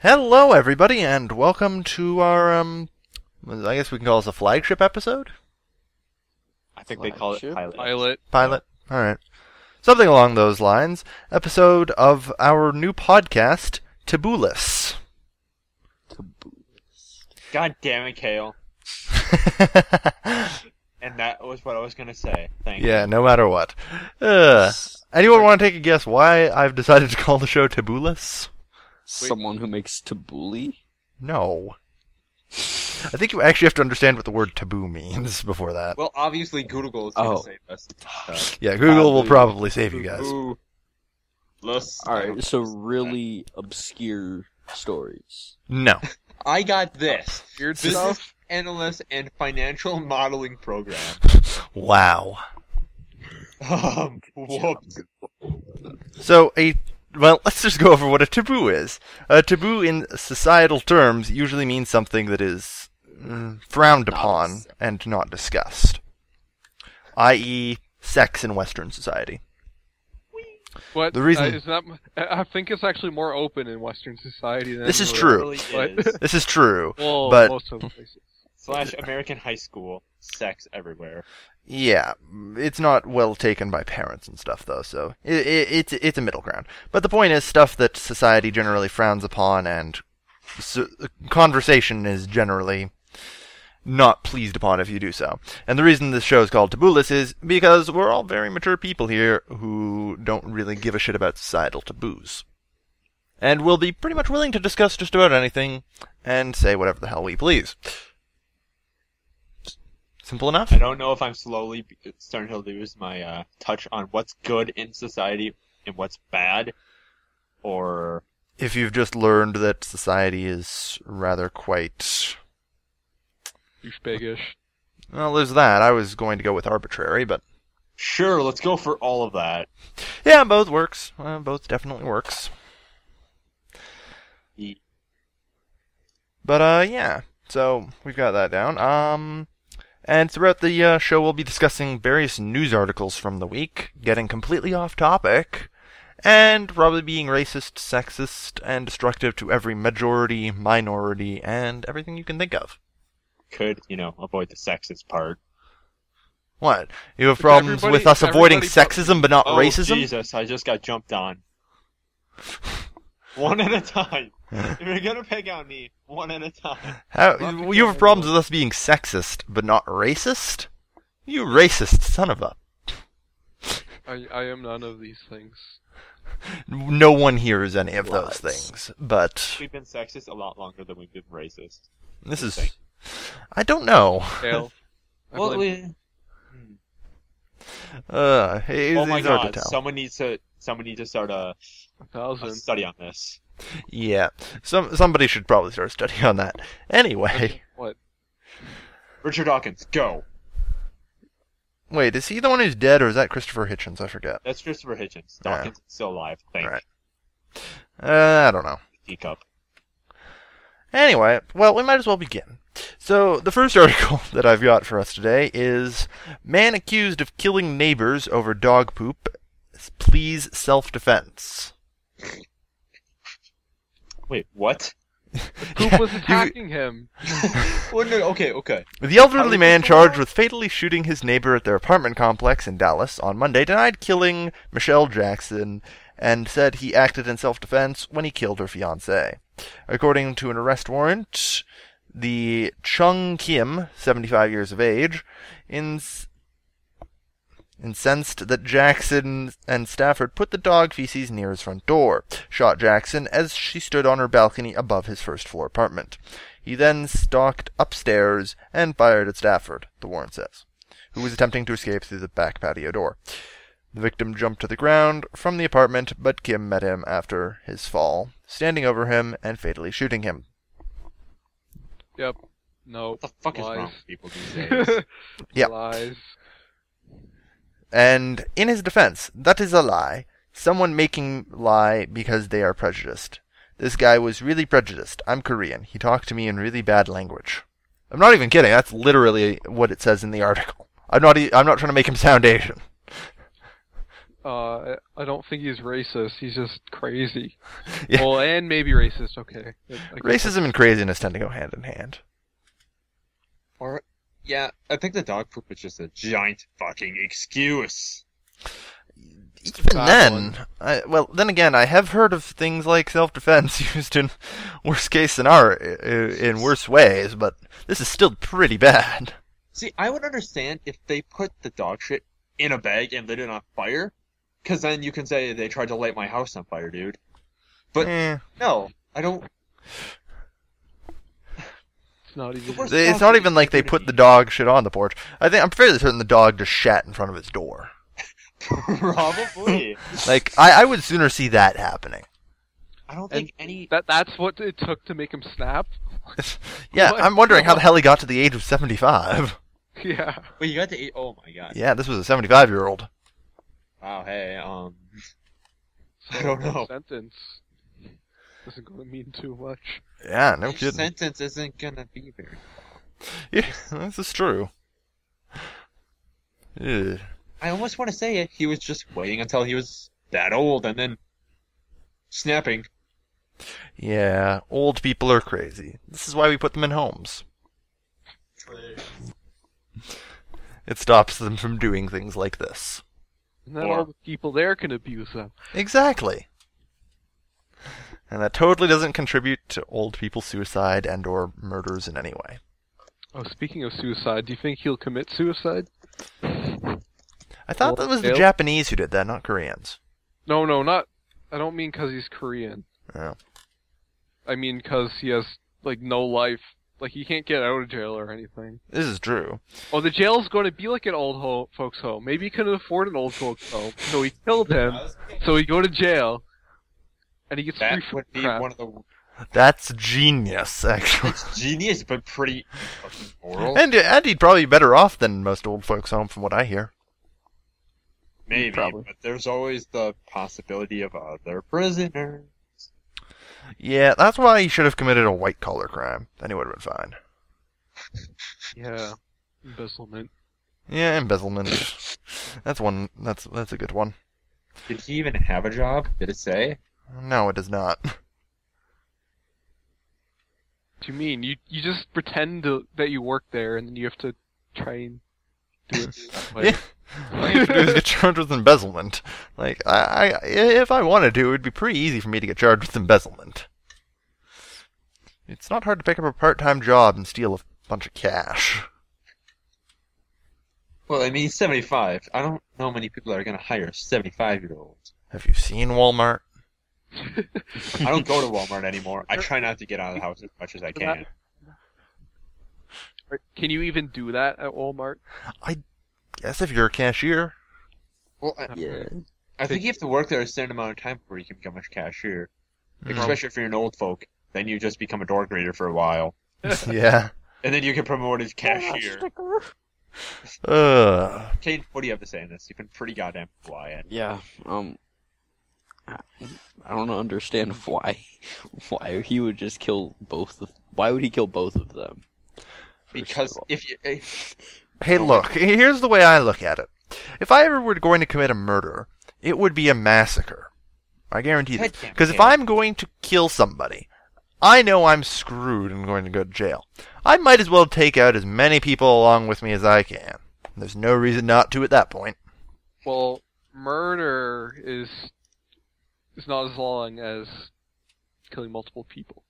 Hello, everybody, and welcome to our, I guess we can call this a flagship episode? I think they call it pilot. Pilot? Alright. Something along those lines. Episode of our new podcast, Tabooless. God damn it, Kale. And that was what I was going to say. Thank you. Yeah, no matter what. Anyone want to take a guess why I've decided to call the show Tabooless? Someone who makes tabbouleh? No. I think you actually have to understand what the word taboo means before that. Well, obviously Google is going to save us. Yeah, Google will probably save you guys. Alright, so really obscure stories. No. I got this. Weird Business stuff. analyst and financial modeling program. Wow. Whoops. So, well, let's just go over what a taboo is. A taboo in societal terms usually means something that is frowned upon and not discussed. I.e., sex in Western society. But The reason- I think it's actually more open in Western society than This is It true. really But- is. This is true, well, but most of the places. / American high school. Sex everywhere. yeah, it's not well taken by parents and stuff, though, so it's a middle ground. But the point is, stuff that society generally frowns upon and conversation is generally not pleased upon if you do so. And the reason this show is called Tabooless is because we're all very mature people here who don't really give a shit about societal taboos. And we'll be pretty much willing to discuss just about anything and say whatever the hell we please. Simple enough? I don't know if I'm slowly starting to lose my touch on what's good in society and what's bad, or If you've just learned that society is rather quite... Douchebaggish. Well, there's that. I was going to go with arbitrary, but... sure, let's go for all of that. yeah, both works. Both definitely works. Ye- But, yeah. So, we've got that down. And throughout the show, we'll be discussing various news articles from the week, getting completely off topic, and probably being racist, sexist, and destructive to every majority, minority, and everything you can think of. Could, avoid the sexist part. What? You have It's problems with us avoiding everybody- sexism but not Oh, racism? Jesus, I just got jumped on. One at a time. If you're gonna pick on me, one at a time. How, you have problems with us being sexist but not racist? You racist son of a... I am none of these things. No one here is any of those Lots. things, but We've been sexist a lot longer than we've been racist. this is... I don't know. Dale. I Well, blame- It's oh my hard to god, tell. someone needs to start a 1,000. study on this. Yeah, somebody should probably start studying on that. Anyway, What? Richard Dawkins, go! wait, is he the one who's dead, or is that Christopher Hitchens? I forget. That's Christopher Hitchens. Yeah. Dawkins is still alive, thank Right. I don't know. Teacup. Anyway, well, we might as well begin. So, the first article that I've got for us today is Man accused of killing neighbors over dog poop pleads self-defense. Wait, what? Poop was attacking him. Well, no, okay. The elderly How man did people charged know? with fatally shooting his neighbor at their apartment complex in Dallas on Monday denied killing Michelle Jackson and said he acted in self-defense when he killed her fiancée. According to an arrest warrant, the Chung Kim, 75 years of age, incensed that Jackson and Stafford put the dog feces near his front door, shot Jackson as she stood on her balcony above his first-floor apartment. He then stalked upstairs and fired at Stafford, the warrant says, who was attempting to escape through the back patio door. The victim jumped to the ground from the apartment, but Kim met him after his fall, standing over him and fatally shooting him. Yep. No. What the fuck is Lies. wrong with people these days? Yep. Lies. And in his defense, that is a lie. Someone making lie because they are prejudiced. This guy was really prejudiced. I'm Korean. He talked to me in really bad language. I'm not even kidding. That's literally what it says in the article. I'm not trying to make him sound Asian. I don't think he's racist. He's just crazy. Yeah. Well, and maybe racist. Okay. Racism and craziness tend to go hand in hand. Or, yeah, I think the dog poop is just a giant fucking excuse. Even Bad then, well, then again, I have heard of things like self-defense used in worst case scenario, in worse ways, but this is still pretty bad. See, I would understand if they put the dog shit in a bag and lit it on fire, because then you can say they tried to light my house on fire, dude. But no, I don't. It's not even. It's not even like they put the dog shit on the porch. I'm fairly certain the dog just shat in front of his door. Probably. Like, I would sooner see that happening. I don't think any. That's what it took to make him snap. Yeah, What? I'm wondering how the hell he got to the age of 75. Yeah. Wait, you got to eat. Oh my god. Yeah, this was a 75-year-old. Wow. Hey. So I don't know. Sentence isn't going to mean too much. Yeah, no Your kidding. sentence isn't gonna be very. Yeah, this is true. Ugh. I almost want to say it. He was just waiting until he was that old and then snapping. Yeah, old people are crazy. This is why we put them in homes. It stops them from doing things like this. And then all the people there can abuse them. Exactly. And that totally doesn't contribute to old people's suicide and or murders in any way. Oh, speaking of suicide, do you think he'll commit suicide? I thought that was the Dale? Japanese who did that, not Koreans. No, not. I don't mean because he's Korean. Oh. I mean because he has, like, no life. Like, he can't get out of jail or anything. This is true. Oh, the jail's going to be like an old folks' home. Maybe he couldn't afford an old folks' home. So he killed him. So he go to jail. And he gets That free from would be crap. one of the. That's genius, actually. It's genius, but pretty fucking moral. And he'd probably be better off than most old folks' home, from what I hear. Maybe, Probably. but there's always the possibility of other prisoners. Yeah, that's why he should have committed a white-collar crime. Then he would have been fine. Yeah. Embezzlement. Yeah, embezzlement. That's one. That's a good one. Did he even have a job? Did it say? No, it does not. What do you mean? You just pretend that you work there, and then you have to try and do it that way. Yeah. All you have to do is get charged with embezzlement. Like, if I wanted to, it would be pretty easy for me to get charged with embezzlement. It's not hard to pick up a part-time job and steal a bunch of cash. Well, I mean, he's 75. I don't know many people that are going to hire 75-year-olds. Have you seen Walmart? I don't go to Walmart anymore. I try not to get out of the house as much as I can. Can you even do that at Walmart? Guess if you're a cashier. Well, Yeah. I think you have to work there a certain amount of time before you can become a cashier. Like, Mm. especially if you're an old folk. Then you just become a door greeter for a while. Yeah. And then you get promoted as cashier. Kate, what do you have to say on this? You've been pretty goddamn quiet. Yeah. I don't understand why he would just kill both. Why would he kill both of them? Because if you... Hey, look, here's the way I look at it. If I ever were going to commit a murder, it would be a massacre. I guarantee this. Because if I'm going to kill somebody, I know I'm screwed and going to go to jail. I might as well take out as many people along with me as I can. There's no reason not to at that point. Well, murder is not as long as killing multiple people.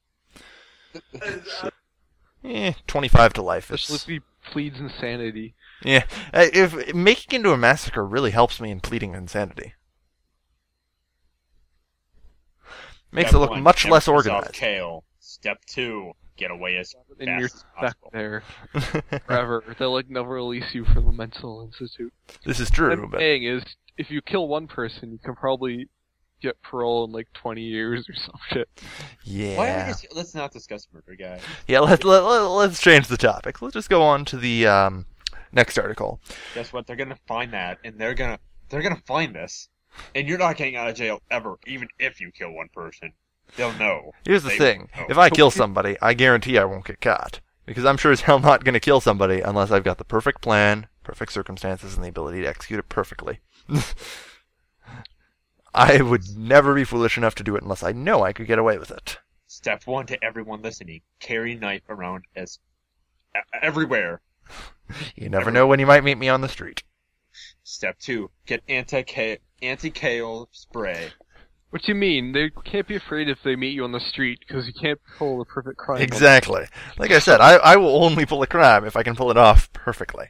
25 to life Especially is... if he pleads insanity. Yeah, if making into a massacre really helps me in pleading insanity. Makes it Step look 1, much tempt less yourself organized. Kale. Step 2, get away as And you're fast as stuck possible. there forever. They'll never release you from the mental institute. This is What true, I'm but saying is, if you kill one person, you can probably get parole in like 20 years or some shit. Why are yeah, we just... Let's not discuss murder, guys. yeah. Let's change the topic. Let's just go on to the next article. Guess what? They're gonna find that, and they're gonna find this, and you're not getting out of jail ever, even if you kill one person. They'll know. Here's the They thing: will know. if I kill somebody, I guarantee I won't get caught because I'm sure as hell not going to kill somebody unless I've got the perfect plan, perfect circumstances, and the ability to execute it perfectly. I would never be foolish enough to do it unless I know I could get away with it. Step 1 to everyone listening: carry knife around as everywhere. You never know when you might meet me on the street. Step 2: get anti-kale spray. What do you mean? They can't be afraid if they meet you on the street, because you can't pull the perfect crime. Exactly. Like I said, I will only pull a crime if I can pull it off perfectly.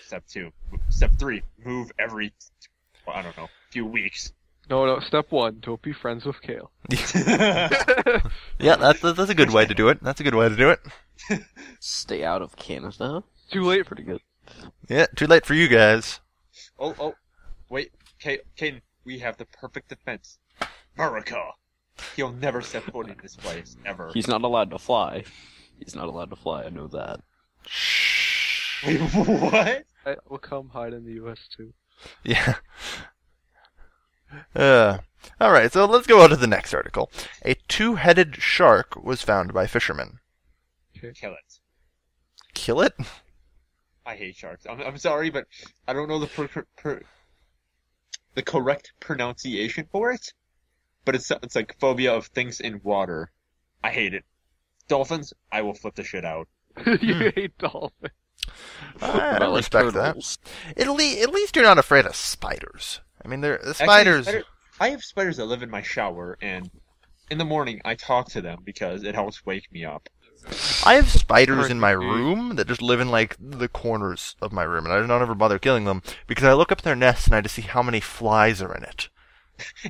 Step 2. Step 3: move every, well, I don't know, few weeks. No, step 1, don't be friends with Kale. Yeah, that's a good way to do it. That's a good way to do it. Stay out of Canada. Too late. Pretty good. Yeah, too late for you guys. Oh, wait, Kaden, we have the perfect defense. America. He'll never step foot in this place, ever. He's not allowed to fly. He's not allowed to fly, I know that. Shh. Wait, what? I will come hide in the U.S. too. Yeah. Alright, so let's go on to the next article. A two-headed shark was found by fishermen. Kill it. Kill it? I hate sharks. I'm sorry, but I don't know the correct pronunciation for it. But it's like phobia of things in water. I hate it. Dolphins, I will flip the shit out. You hate dolphins. I About, like, respect turtles. that. At least you're not afraid of spiders. I mean, the spiders... Actually, I have spiders that live in my shower, and in the morning I talk to them because it helps wake me up. I have spiders in my room that just live in, like, the corners of my room, and I don't ever bother killing them, because I look up their nests and I just see how many flies are in it.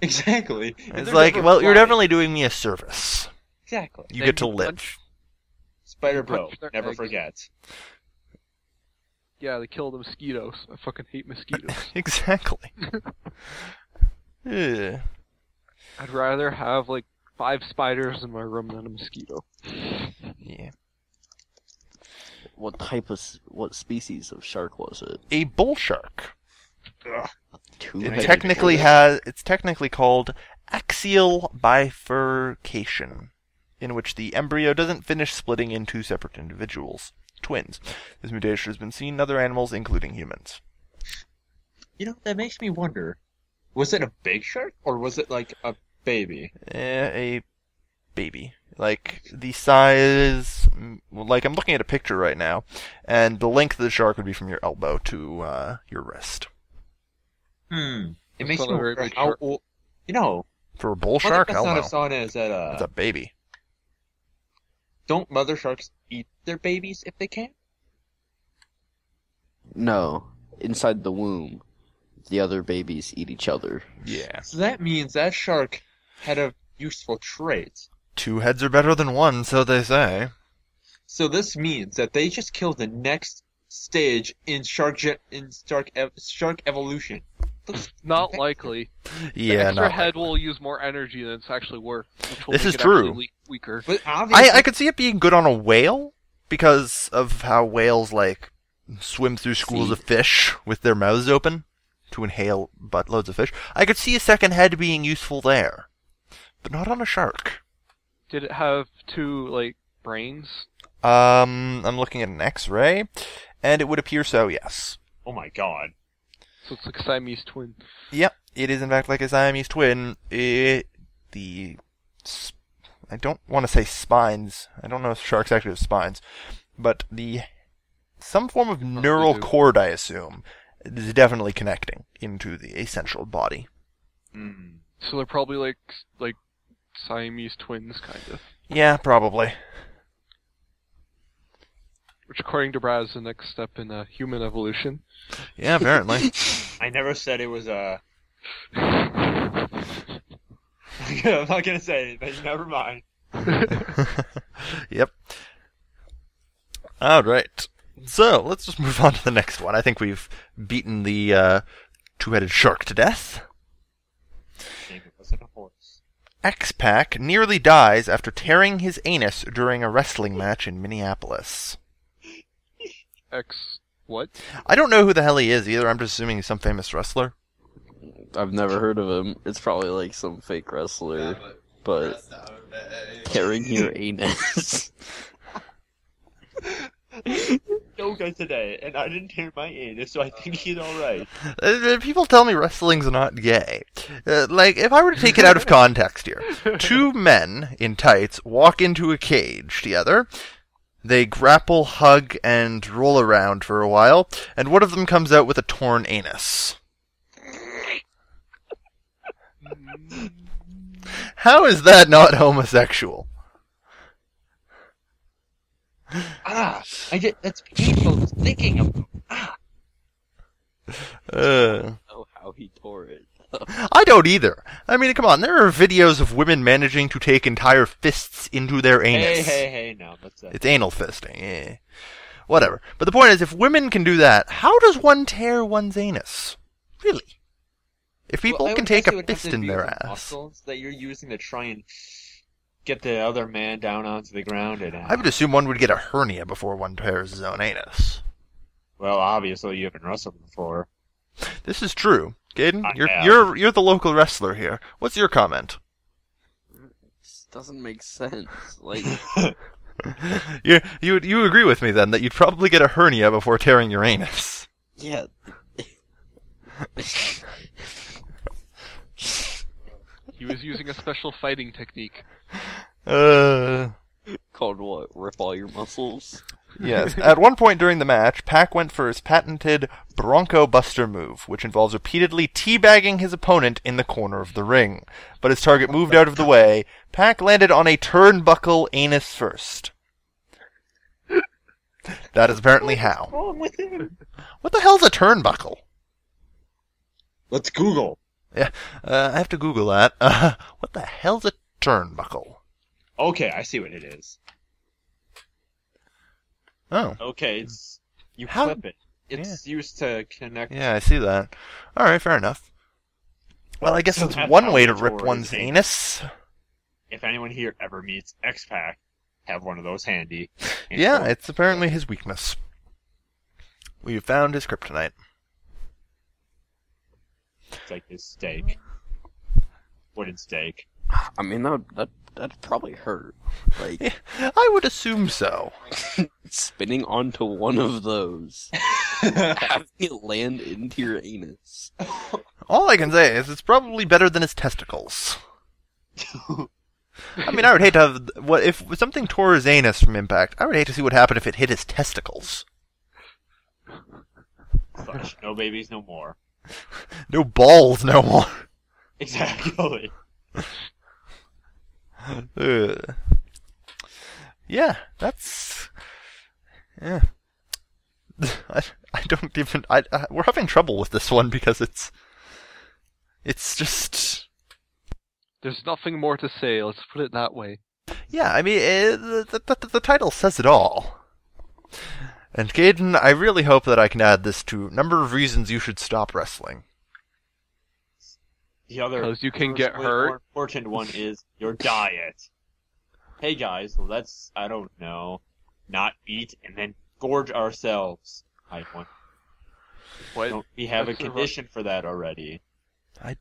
Exactly. It's like, well, you're definitely doing me a service. Exactly. You get to live. Spider bro, punch their never eggs. forget. Yeah, they kill the mosquitoes. I fucking hate mosquitoes. Exactly. Yeah. I'd rather have, like, 5 spiders in my room than a mosquito. Yeah. What species of shark was it? A bull shark. Ugh. It's technically called axial bifurcation, in which the embryo doesn't finish splitting into separate individuals, twins. This mutation has been seen in other animals, including humans. You know, that makes me wonder. Was it a big shark, or was it like a baby? A baby. Like, the size... Like, I'm looking at a picture right now, and the length of the shark would be from your elbow to your wrist. It That's makes not me a very wonder big how shark. old... You know, For a bull one shark? thing Hell that's no. not a sign is that, It's a baby. don't mother sharks eat their babies if they can? No. Inside the womb, the other babies eat each other. Yeah. So that means that shark had a useful trait. 2 heads are better than 1, so they say. So this means that they just killed the next stage in shark evolution. Not likely. The Yeah, extra not head likely. will use more energy than it's actually worth. Which will This make is it true. actually weaker. But obviously, I could see it being good on a whale, because of how whales, like, swim through schools of fish with their mouths open to inhale buttloads of fish. I could see a second head being useful there, but not on a shark. Did it have 2, like, brains? I'm looking at an X-ray, and it would appear so, yes. oh my god. So it's like a Siamese twin. Yep, it is in fact like a Siamese twin. I don't want to say spines. I don't know if sharks actually have spines, but some form of neural do. cord, I assume, is definitely connecting into the central body. So they're probably like Siamese twins, kind of. Yeah, probably. Which, according to Brad, is the next step in human evolution. Yeah, apparently. I never said it was a... I'm not gonna say anything, never mind. Yep. Alright. So, let's just move on to the next one. I think we've beaten the two-headed shark to death. Maybe it wasn't a horse. X-Pac nearly dies after tearing his anus during a wrestling match in Minneapolis. What? I don't know who the hell he is either. I'm just assuming he's some famous wrestler. I've never heard of him. It's probably like some fake wrestler, but tearing your anus. yoga today, and I didn't tear my anus, so I think he's alright. People tell me wrestling's not gay. Like, if I were to take it out of context here, two men in tights walk into a cage together. They grapple, hug, and roll around for a while, and one of them comes out with a torn anus. How is that not homosexual? That's painful just thinking of. I don't know how he tore it. I don't either. I mean, come on, there are videos of women managing to take entire fists into their anus. Hey, no, that's It's anal fisting, yeah. Whatever. But the point is, if women can do that, how does one tear one's anus? Really? If people can take a fist in their ass. Muscles that you're using to try and get the other man down onto the ground. And, I would assume one would get a hernia before one tears his own anus. Well, obviously you haven't wrestled before. This is true. Kaden, I you're the local wrestler here. What's your comment? This doesn't make sense. Like, you agree with me then that you'd probably get a hernia before tearing your anus. yeah. He was using a special fighting technique. Called what? Rip all your muscles? Yes. At one point during the match, Pac went for his patented Bronco Buster move, which involves repeatedly teabagging his opponent in the corner of the ring. But his target moved out of the way. Pac landed on a turnbuckle anus first. That is apparently how. What's wrong with him? What the hell's a turnbuckle? Let's Google. Yeah, I have to Google that. What the hell's a turnbuckle? Okay, I see what it is. Oh. Okay, it's you How- clip it. It's used to connect. Yeah, I see that. Alright, fair enough. Well, I guess So that's that's one how way to it rip tore one's his anus. If anyone here ever meets X-Pac, have one of those handy. Yeah, it's apparently his weakness. We have found his kryptonite. It's like his steak. Wooden steak. I mean, that'd probably hurt. Like, Yeah, I would assume so. spinning onto one of those, having it land into your anus. All I can say is it's probably better than his testicles. I mean, I would hate to have... if something tore his anus from impact, I would hate to see what happened if it hit his testicles. Gosh, no babies, no more. No balls no more. Exactly. Yeah, that's... Yeah. I don't even... we're having trouble with this one because it's just... There's nothing more to say, let's put it that way. Yeah, I mean, the title says it all. And Kaden, I really hope that I can add this to number of reasons you should stop wrestling. The other 'Cause you can first get way hurt. more important one is your diet. Hey guys, let's, I don't know, not eat and then gorge ourselves. I want. What? Don't we have a That's the condition for that already? I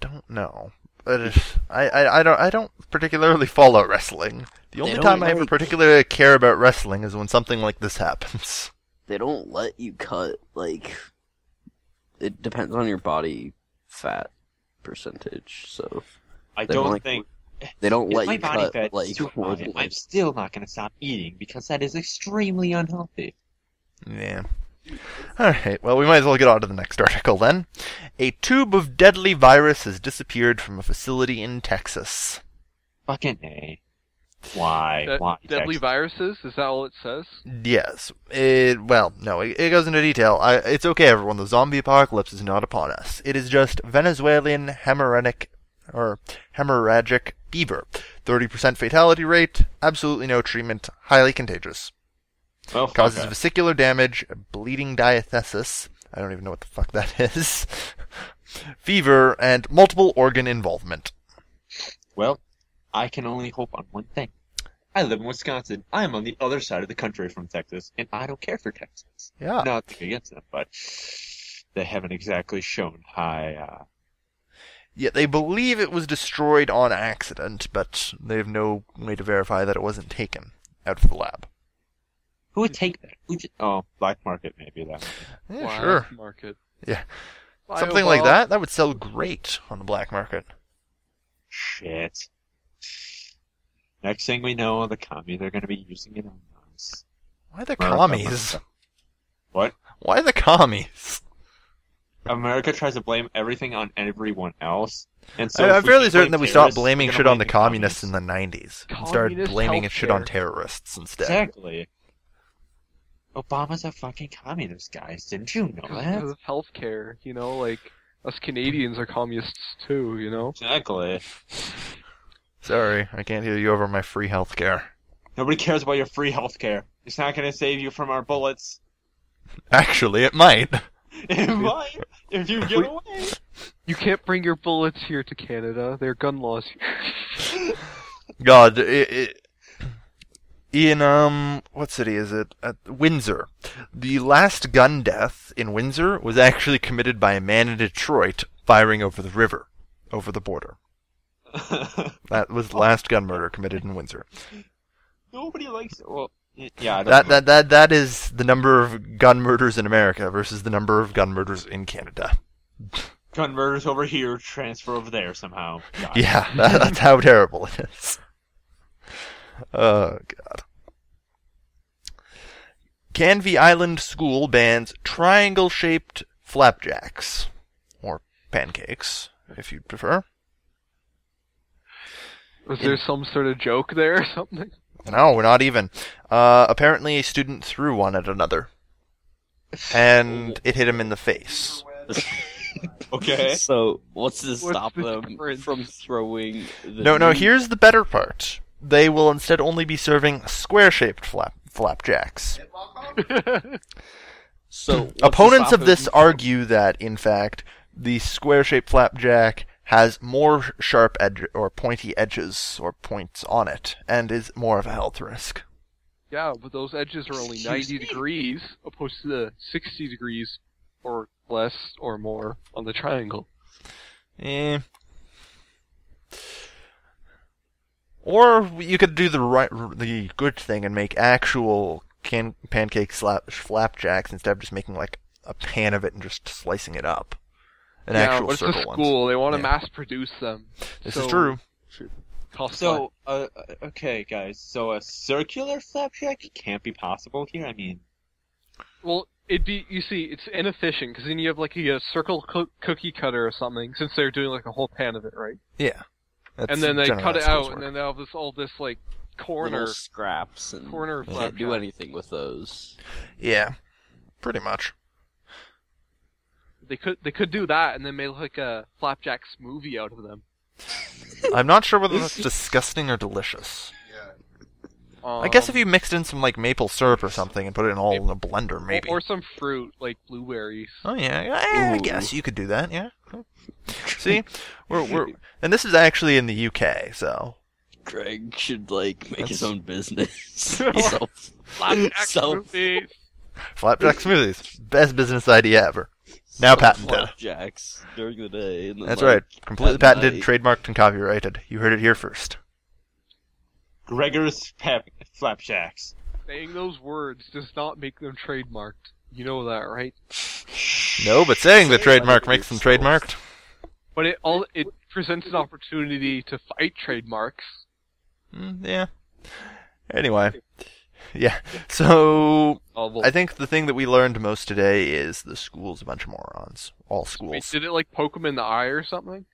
don't know. But I don't particularly follow wrestling. The only don't time I ever like- particularly care about wrestling is when something like this happens. They don't let you cut, like, it depends on your body fat percentage, so I They don't don't like- think. they don't If let my you body cut, fat like, is too more high, than, I'm still not going to stop eating because that is extremely unhealthy. Yeah. Alright, well, we might as well get on to the next article then. A tube of deadly virus has disappeared from a facility in Texas. Fucking A. Why? Why? Deadly Texas? viruses? Is that all it says? Yes. It goes into detail. It's okay, everyone. The zombie apocalypse is not upon us. It is just Venezuelan hemorrhagic fever. 30% fatality rate, absolutely no treatment, highly contagious. Well, fuck Causes that. vesicular damage, bleeding diathesis, I don't even know what the fuck that is, fever, and multiple organ involvement. Well, I can only hope on one thing. I live in Wisconsin. I am on the other side of the country from Texas, and I don't care for Texas. Yeah. Nothing against them, but they haven't exactly shown high. Yeah, they believe it was destroyed on accident, but they have no way to verify that it wasn't taken out of the lab. Who would take that? Black market maybe that. Yeah, Black sure. market. Yeah. Bio Something like Bob. that would sell great on the black market. Shit. Next thing we know, the commies are going to be using it on us. Why the America, commies? America. What? Why the commies? America tries to blame everything on everyone else. And so I'm if we fairly keep certain that blaming we stopped terrorists, blaming we're shit gonna on the blame communists in communists. the 90s and started Communist blaming shit on healthcare. terrorists instead. Exactly. Obama's a fucking communist, guys. Didn't you know that? Because of healthcare, you know, like us Canadians are communists too, you know. Exactly. Sorry, I can't hear you over my free healthcare. Nobody cares about your free healthcare. It's not going to save you from our bullets. Actually, it might. It might, if you get away. You can't bring your bullets here to Canada. There are gun laws here. God, in what city is it? At Windsor. The last gun death in Windsor was actually committed by a man in Detroit firing over the river, over the border. That was the last gun murder committed in Windsor. Nobody likes it. Well, yeah, I don't know. That is the number of gun murders in America versus the number of gun murders in Canada. Gun murders over here, transfer over there somehow. God. Yeah, that's how terrible it is. Oh, God. Canvey Island School bans triangle-shaped flapjacks. Or pancakes, if you'd prefer. Was there some sort of joke there or something? No, not even. Apparently a student threw one at another. And it hit him in the face. Okay. So, what's to What's stop the them difference? from throwing the No, meat? here's the better part. They will instead only be serving square-shaped flapjacks. So, what's to Opponents stop of this them- argue that, in fact, the square-shaped flapjack has more sharp edge or pointy edges or points on it, and is more of a health risk. Yeah, but those edges are only 90 degrees, opposed to the 60 degrees or less or more on the triangle. Eh. Or you could do the good thing and make actual pancake flapjacks instead of just making like a pan of it and just slicing it up. An Yeah, actual but it's circle a one. school. They want to Yeah. mass produce them. This So, is true. Cost So, okay, guys. So a circular flapjack can't be possible here? I mean... Well, you see, it's inefficient, because then you have like a circle cookie cutter or something, since they're doing like a whole pan of it, right? Yeah. That's And then they generally cut how it schools out, and work. then they have all this like corner. little scraps and corner can't do flapjack. anything with those. Yeah, pretty much. They could do that, and then make like a flapjack smoothie out of them. I'm not sure whether that's disgusting or delicious. I guess if you mixed in some like maple syrup or something and put it all in a blender, maybe. Or some fruit, like blueberries. Oh yeah, I Ooh. guess you could do that. Yeah. See, we're and this is actually in the UK, so Greg should like make his That's- own business. Flapjack Self- smoothies. flapjack smoothies, best business idea ever. Now patented. Flapjacks during the day. And then, That's like, right, completely at patented, night. trademarked, and copyrighted. You heard it here first. Gregor's flapjacks. Saying those words does not make them trademarked. You know that, right? No, but saying the Say it trademark like makes them yourself. trademarked. But it presents an opportunity to fight trademarks. Yeah. Anyway, yeah. So Oh, well, I think the thing that we learned most today is the school's a bunch of morons. All wait, schools. did it like poke him in the eye or something?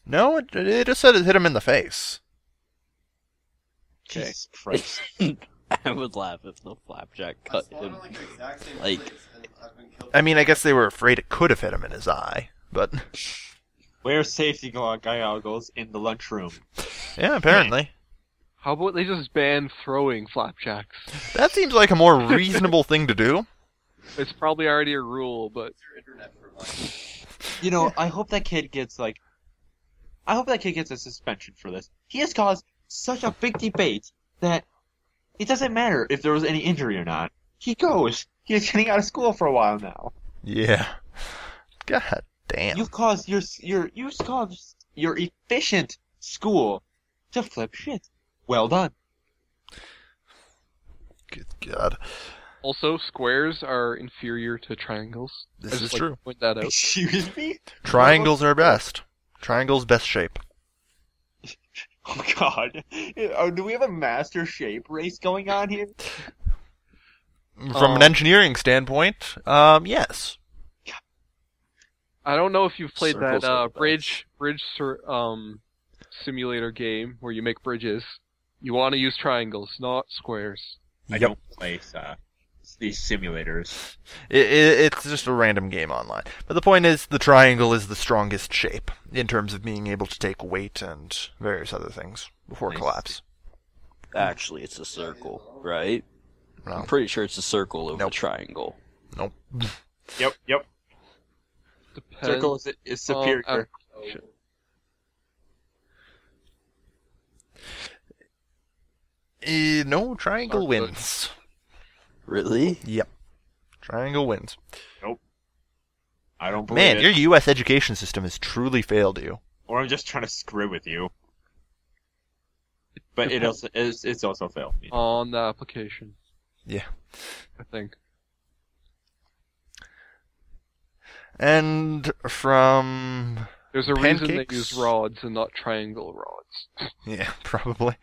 No, it just said it hit him in the face. Okay. Jesus Christ. I would laugh if the flapjack cut him. Like, I mean, I guess they were afraid it could have hit him in his eye, but Wear safety goggles in the lunchroom. yeah, apparently. How about they just ban throwing flapjacks? That seems like a more reasonable thing to do. It's probably already a rule, but You know, I hope that kid gets a suspension for this. He has caused such a big debate that it doesn't matter if there was any injury or not. He goes. He's getting out of school for a while now. Yeah. God damn. You've caused your efficient school to flip shit. Well done. Good God. Also, squares are inferior to triangles. This I is just like true. to point that out. Excuse me? Triangles are best. Triangles best shape. Oh God. Do we have a master shape race going on here? From an engineering standpoint, yes. I don't know if you've played Circles that are the bridge simulator game where you make bridges. You want to use triangles, not squares. I don't play these simulators. It's just a random game online. But the point is, the triangle is the strongest shape in terms of being able to take weight and various other things before Nice. collapse. Actually, it's a circle, right? No. I'm pretty sure it's a circle over Nope. a triangle. Nope. Yep. Depends Circle is superior. on- No, triangle Sorry, wins. Really? Yep. Triangle wins. I don't believe Man, it. your U.S. education system has truly failed you. Or I'm just trying to screw with you. But it's also failed me. on the application. Yeah. I think. And from... There's a reason they Pancakes? use rods and not triangle rods. Yeah, probably.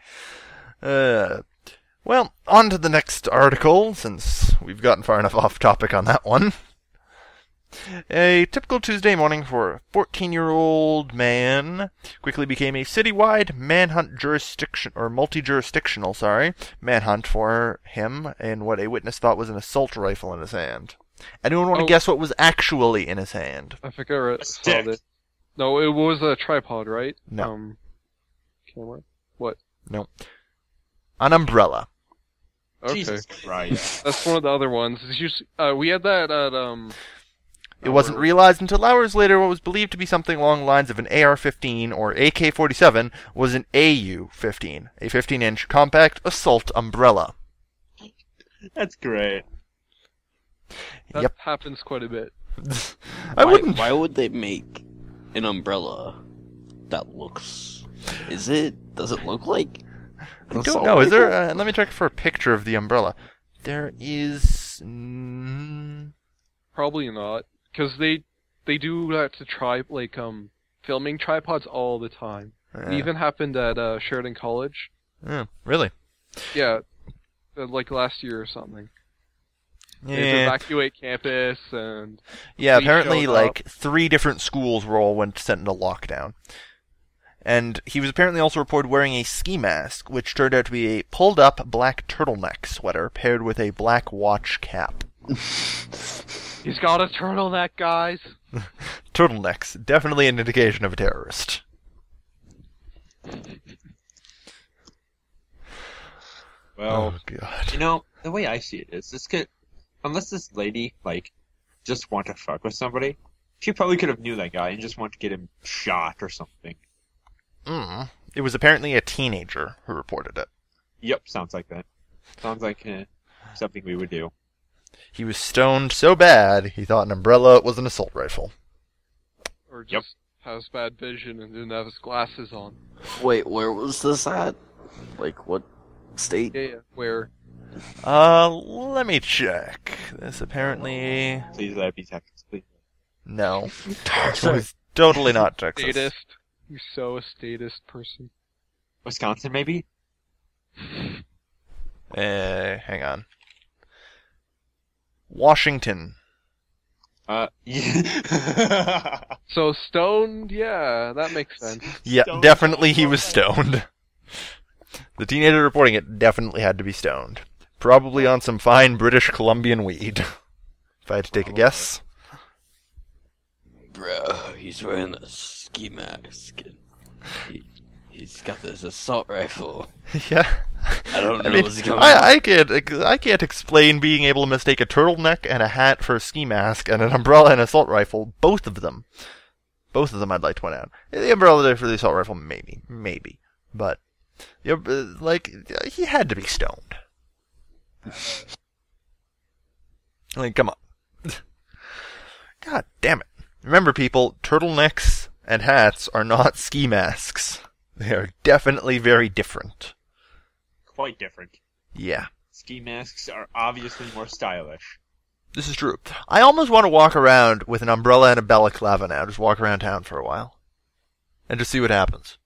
Well, on to the next article, since we've gotten far enough off topic on that one. A typical Tuesday morning for a 14-year-old man quickly became a citywide manhunt multi-jurisdictional, manhunt for him in what a witness thought was an assault rifle in his hand. Anyone want to Oh. guess what was actually in his hand? I think I A stick. saw it. No, it was a tripod, right? No. Camera. What? No. An umbrella. Okay. Jesus Christ. That's one of the other ones. It's usually, we had that at It wasn't realized until hours later what was believed to be something along the lines of an AR-15 or AK-47 was an AU-15, a 15-inch compact assault umbrella. That's great. that Yep. happens quite a bit. I wouldn't... Why would they make an umbrella that looks? Does it look like? I don't know. Is there... let me check for a picture of the umbrella. There is... Probably not, because they do that to filming tripods all the time. It even happened at Sheridan College. Really? Yeah, like last year or something. They had to Yeah. evacuate campus and Yeah, police apparently, showed like, 3 different schools were all sent into lockdown. And he was apparently also reported wearing a ski mask, which turned out to be a pulled-up black turtleneck sweater paired with a black watch cap. he's got a turtleneck, guys. Turtlenecks, definitely an indication of a terrorist. Well, Oh, God. you know, the way I see it is, unless this lady, just want to fuck with somebody, she probably could have knew that guy and just want to get him shot or something. It was apparently a teenager who reported it. Yep, sounds like that. Sounds like something we would do. He was stoned so bad, he thought an umbrella was an assault rifle. Or Yep. just has bad vision and didn't have his glasses on. Wait, where was this at? Like what state? Yeah, where? Let me check. This apparently... Please let it be Texas, please. No. It was totally not Texas. Statist. You're so a statist person. Wisconsin, maybe? Hang on. Washington. Yeah. So stoned, yeah, that makes sense. Yeah, Stoned. definitely he was stoned. The teenager reporting it definitely had to be stoned. Probably on some fine British Columbian weed. If I had to take a guess. Bro, he's wearing a ski mask. And he's got this assault rifle. Yeah. I don't know I mean, what's going on. I can't explain being able to mistake a turtleneck and a hat for a ski mask and an umbrella and an assault rifle. Both of them. Both of them I'd like to point out. The umbrella there for the assault rifle, maybe. But, he had to be stoned. Come on. God damn it. Remember, people, turtlenecks and hats are not ski masks. They are definitely very different. quite different. Yeah, Ski masks are obviously more stylish. this is true. I almost want to walk around with an umbrella and a balaclava now. Just walk around town for a while. And just see what happens.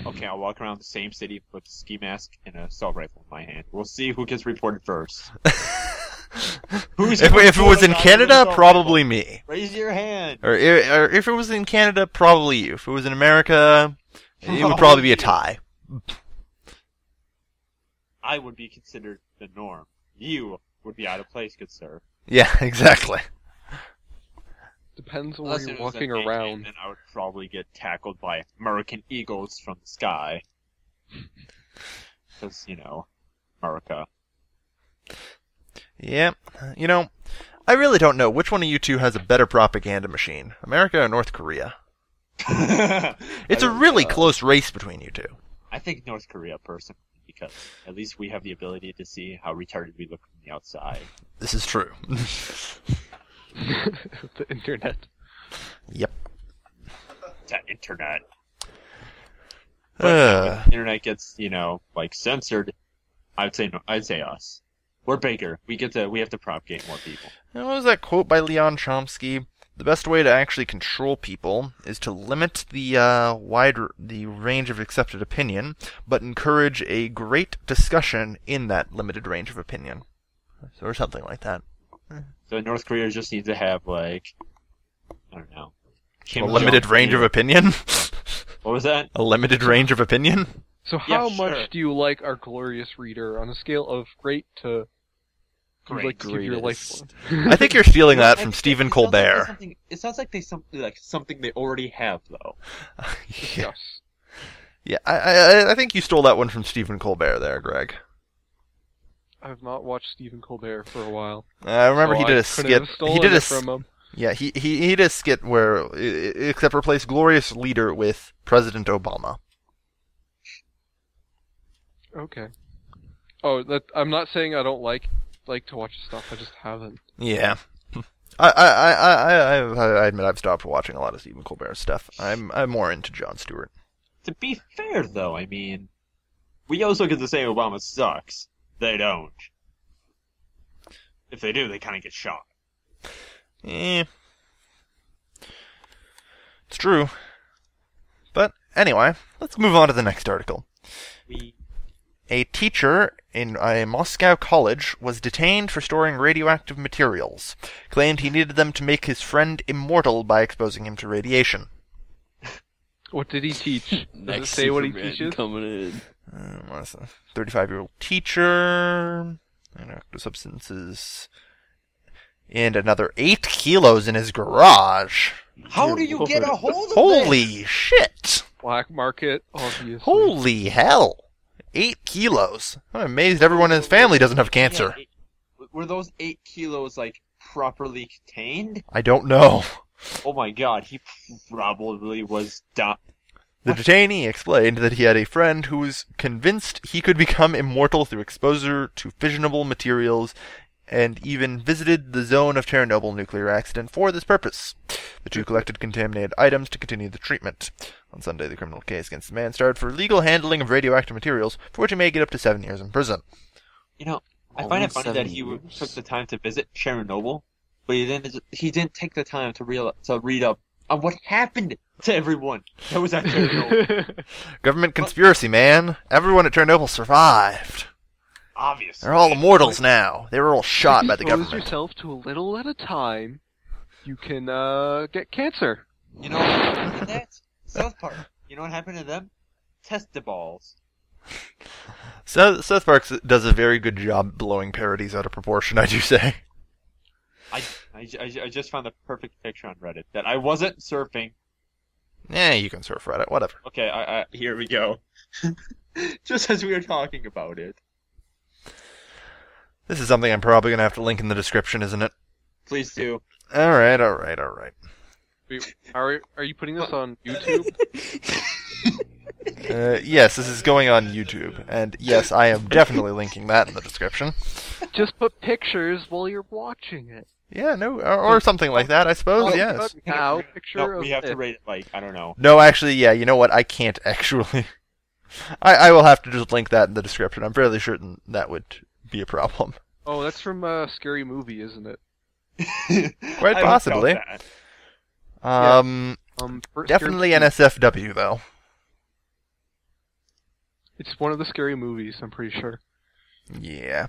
Okay, I'll walk around the same city with a ski mask and an assault rifle in my hand. We'll see who gets reported first. If it was in Canada, probably me. Raise your hand. Or if it was in Canada, probably you. If it was in America, it would probably be a tie. I would be considered the norm. You would be out of place, good sir. Yeah, exactly. Depends on where Unless you're it was walking a game, around. then I would probably get tackled by American eagles from the sky. Because, America. Yeah, I really don't know which one of you two has a better propaganda machine, America or North Korea. It's a really close race between you two. I think North Korea, personally, because at least we have the ability to see how retarded we look from the outside. This is true. The internet. Yep. That internet. Uh, When the internet gets, censored, I'd say us. We're bigger. We have to propagate more people. what was that quote by Leon Chomsky? The best way to actually control people is to limit the range of accepted opinion, but encourage a great discussion in that limited range of opinion, or something like that. So North Korea just needs to have, I don't know. A limited range of opinion? What was that? A limited range of opinion? So how Yeah, sure. much do you like our glorious reader on a scale of great to Great. like to give your life for? I think you're stealing that I from think Stephen it sounds like Colbert. something they already have, though. Yeah, Yes. yeah. I think you stole that one from Stephen Colbert there, Greg. I've not watched Stephen Colbert for a while. I remember so he did I a couldn't skit. have stolen He did it from him. Yeah, he did a skit where except replace glorious leader with President Obama. Okay. Oh, I'm not saying I don't like to watch stuff. I just haven't. Yeah. I admit I've stopped watching a lot of Stephen Colbert stuff. I'm more into Jon Stewart. To be fair, though, we also get to say Obama sucks. They don't. If they do, they kind of get shot. It's true. But anyway, let's move on to the next article. A teacher in a Moscow college was detained for storing radioactive materials. Claimed he needed them to make his friend immortal by exposing him to radiation. What did he teach? Does it Next say what he Superman teaches? coming in. What's a 35-year-old teacher, radioactive substances, and another 8 kilos in his garage. How do you get a hold of this? Holy shit! Black market, obviously. Holy hell! 8 kilos. I'm amazed everyone in his family doesn't have cancer. Yeah, were those 8 kilos, properly contained? I don't know. Oh my god, he probably was dumb. The detainee explained that he had a friend who was convinced he could become immortal through exposure to fissionable materials and even visited the zone of Chernobyl nuclear accident for this purpose. The two collected contaminated items to continue the treatment. On Sunday, the criminal case against the man started for illegal handling of radioactive materials, for which he may get up to 7 years in prison. I find it Almost funny 7 that he years. took the time to visit Chernobyl, but he didn't take the time to read up on what happened to everyone that was at Chernobyl. Government conspiracy, man. Everyone at Chernobyl survived. Obviously. They're all immortals now. They were all shot by the Expose government. yourself to a little at a time, you can get cancer. You know what happened to that? South Park. You know what happened to them? Testaballs. So, South Park does a very good job blowing parodies out of proportion, I do say. I just found the perfect picture on Reddit that I wasn't surfing. You can surf Reddit, whatever. Okay, here we go. Just as we were talking about it. This is something I'm probably going to have to link in the description, isn't it? Please do. Alright. Wait, are you putting this on YouTube? Yes, this is going on YouTube. And yes, I am definitely linking that in the description. Just put pictures while you're watching it. Yeah, no, or something like that, I suppose, yes. Now, picture No, of we have to it. rate it I don't know. No, actually, yeah, you know what? I can't actually. I will have to just link that in the description. I'm fairly certain that would be a problem. Oh, that's from Scary Movie, isn't it? Quite I possibly. felt that. Definitely Scary- NSFW, though. It's one of the Scary Movies, I'm pretty sure. Yeah.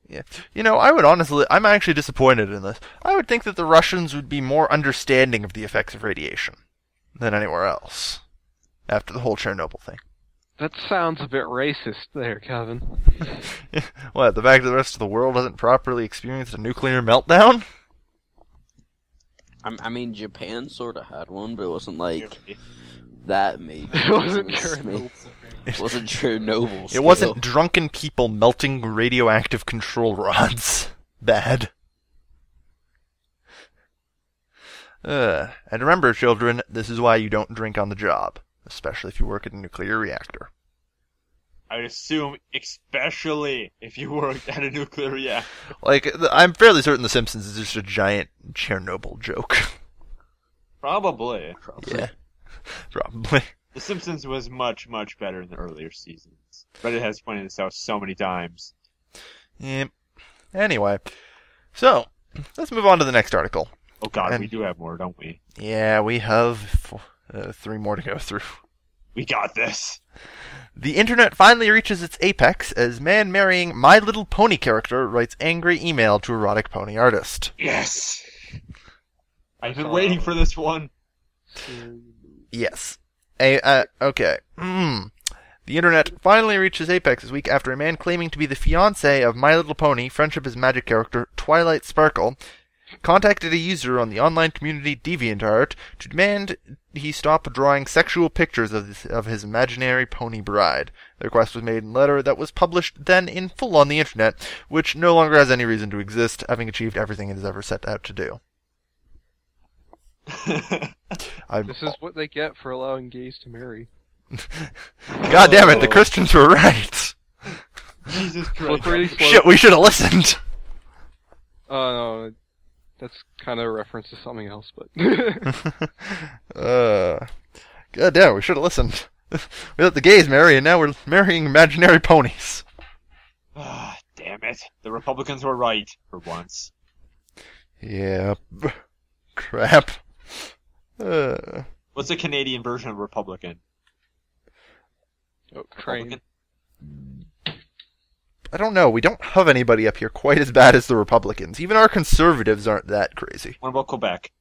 Yeah. I'm actually disappointed in this. I would think that the Russians would be more understanding of the effects of radiation than anywhere else after the whole Chernobyl thing. That sounds a bit racist there, Kevin. What, the fact that the rest of the world hasn't properly experienced a nuclear meltdown? I mean, Japan sort of had one, but it wasn't like that major. It wasn't Chernobyl. It wasn't Chernobyl. It scale. wasn't drunken people melting radioactive control rods. Bad. And remember, children, this is why you don't drink on the job, especially if you work at a nuclear reactor. I would assume, especially if you worked at a nuclear reactor. I'm fairly certain The Simpsons is just a giant Chernobyl joke. Probably. Yeah, probably. The Simpsons was much, much better in the earlier seasons. But it has pointed this out so many times. Yeah. Anyway, so, let's move on to the next article. Oh god, And- we do have more, don't we? Yeah, we have 3 more to go through. We got this. The internet finally reaches its apex as man marrying My Little Pony character writes angry email to erotic pony artist. Yes! I've been waiting for this one. Yes. Okay. The internet finally reaches apex this week after a man claiming to be the fiancé of My Little Pony Friendship is Magic character Twilight Sparkle contacted a user on the online community DeviantArt to demand he stop drawing sexual pictures of his imaginary pony bride. The request was made in a letter that was published then in full on the internet, which no longer has any reason to exist, having achieved everything it has ever set out to do. This is what they get for allowing gays to marry. God damn it, the Christians were right. Jesus Slippery Christ. slope. Shit, we should have listened. No, that's kind of a reference to something else, but... God damn, we should have listened. We let the gays marry, and now we're marrying imaginary ponies. Ah, damn it. The Republicans were right, for once. Yeah. Crap. What's the Canadian version of Republican? Oh, train. Republican? I don't know. We don't have anybody up here quite as bad as the Republicans. Even our conservatives aren't that crazy. What about Quebec?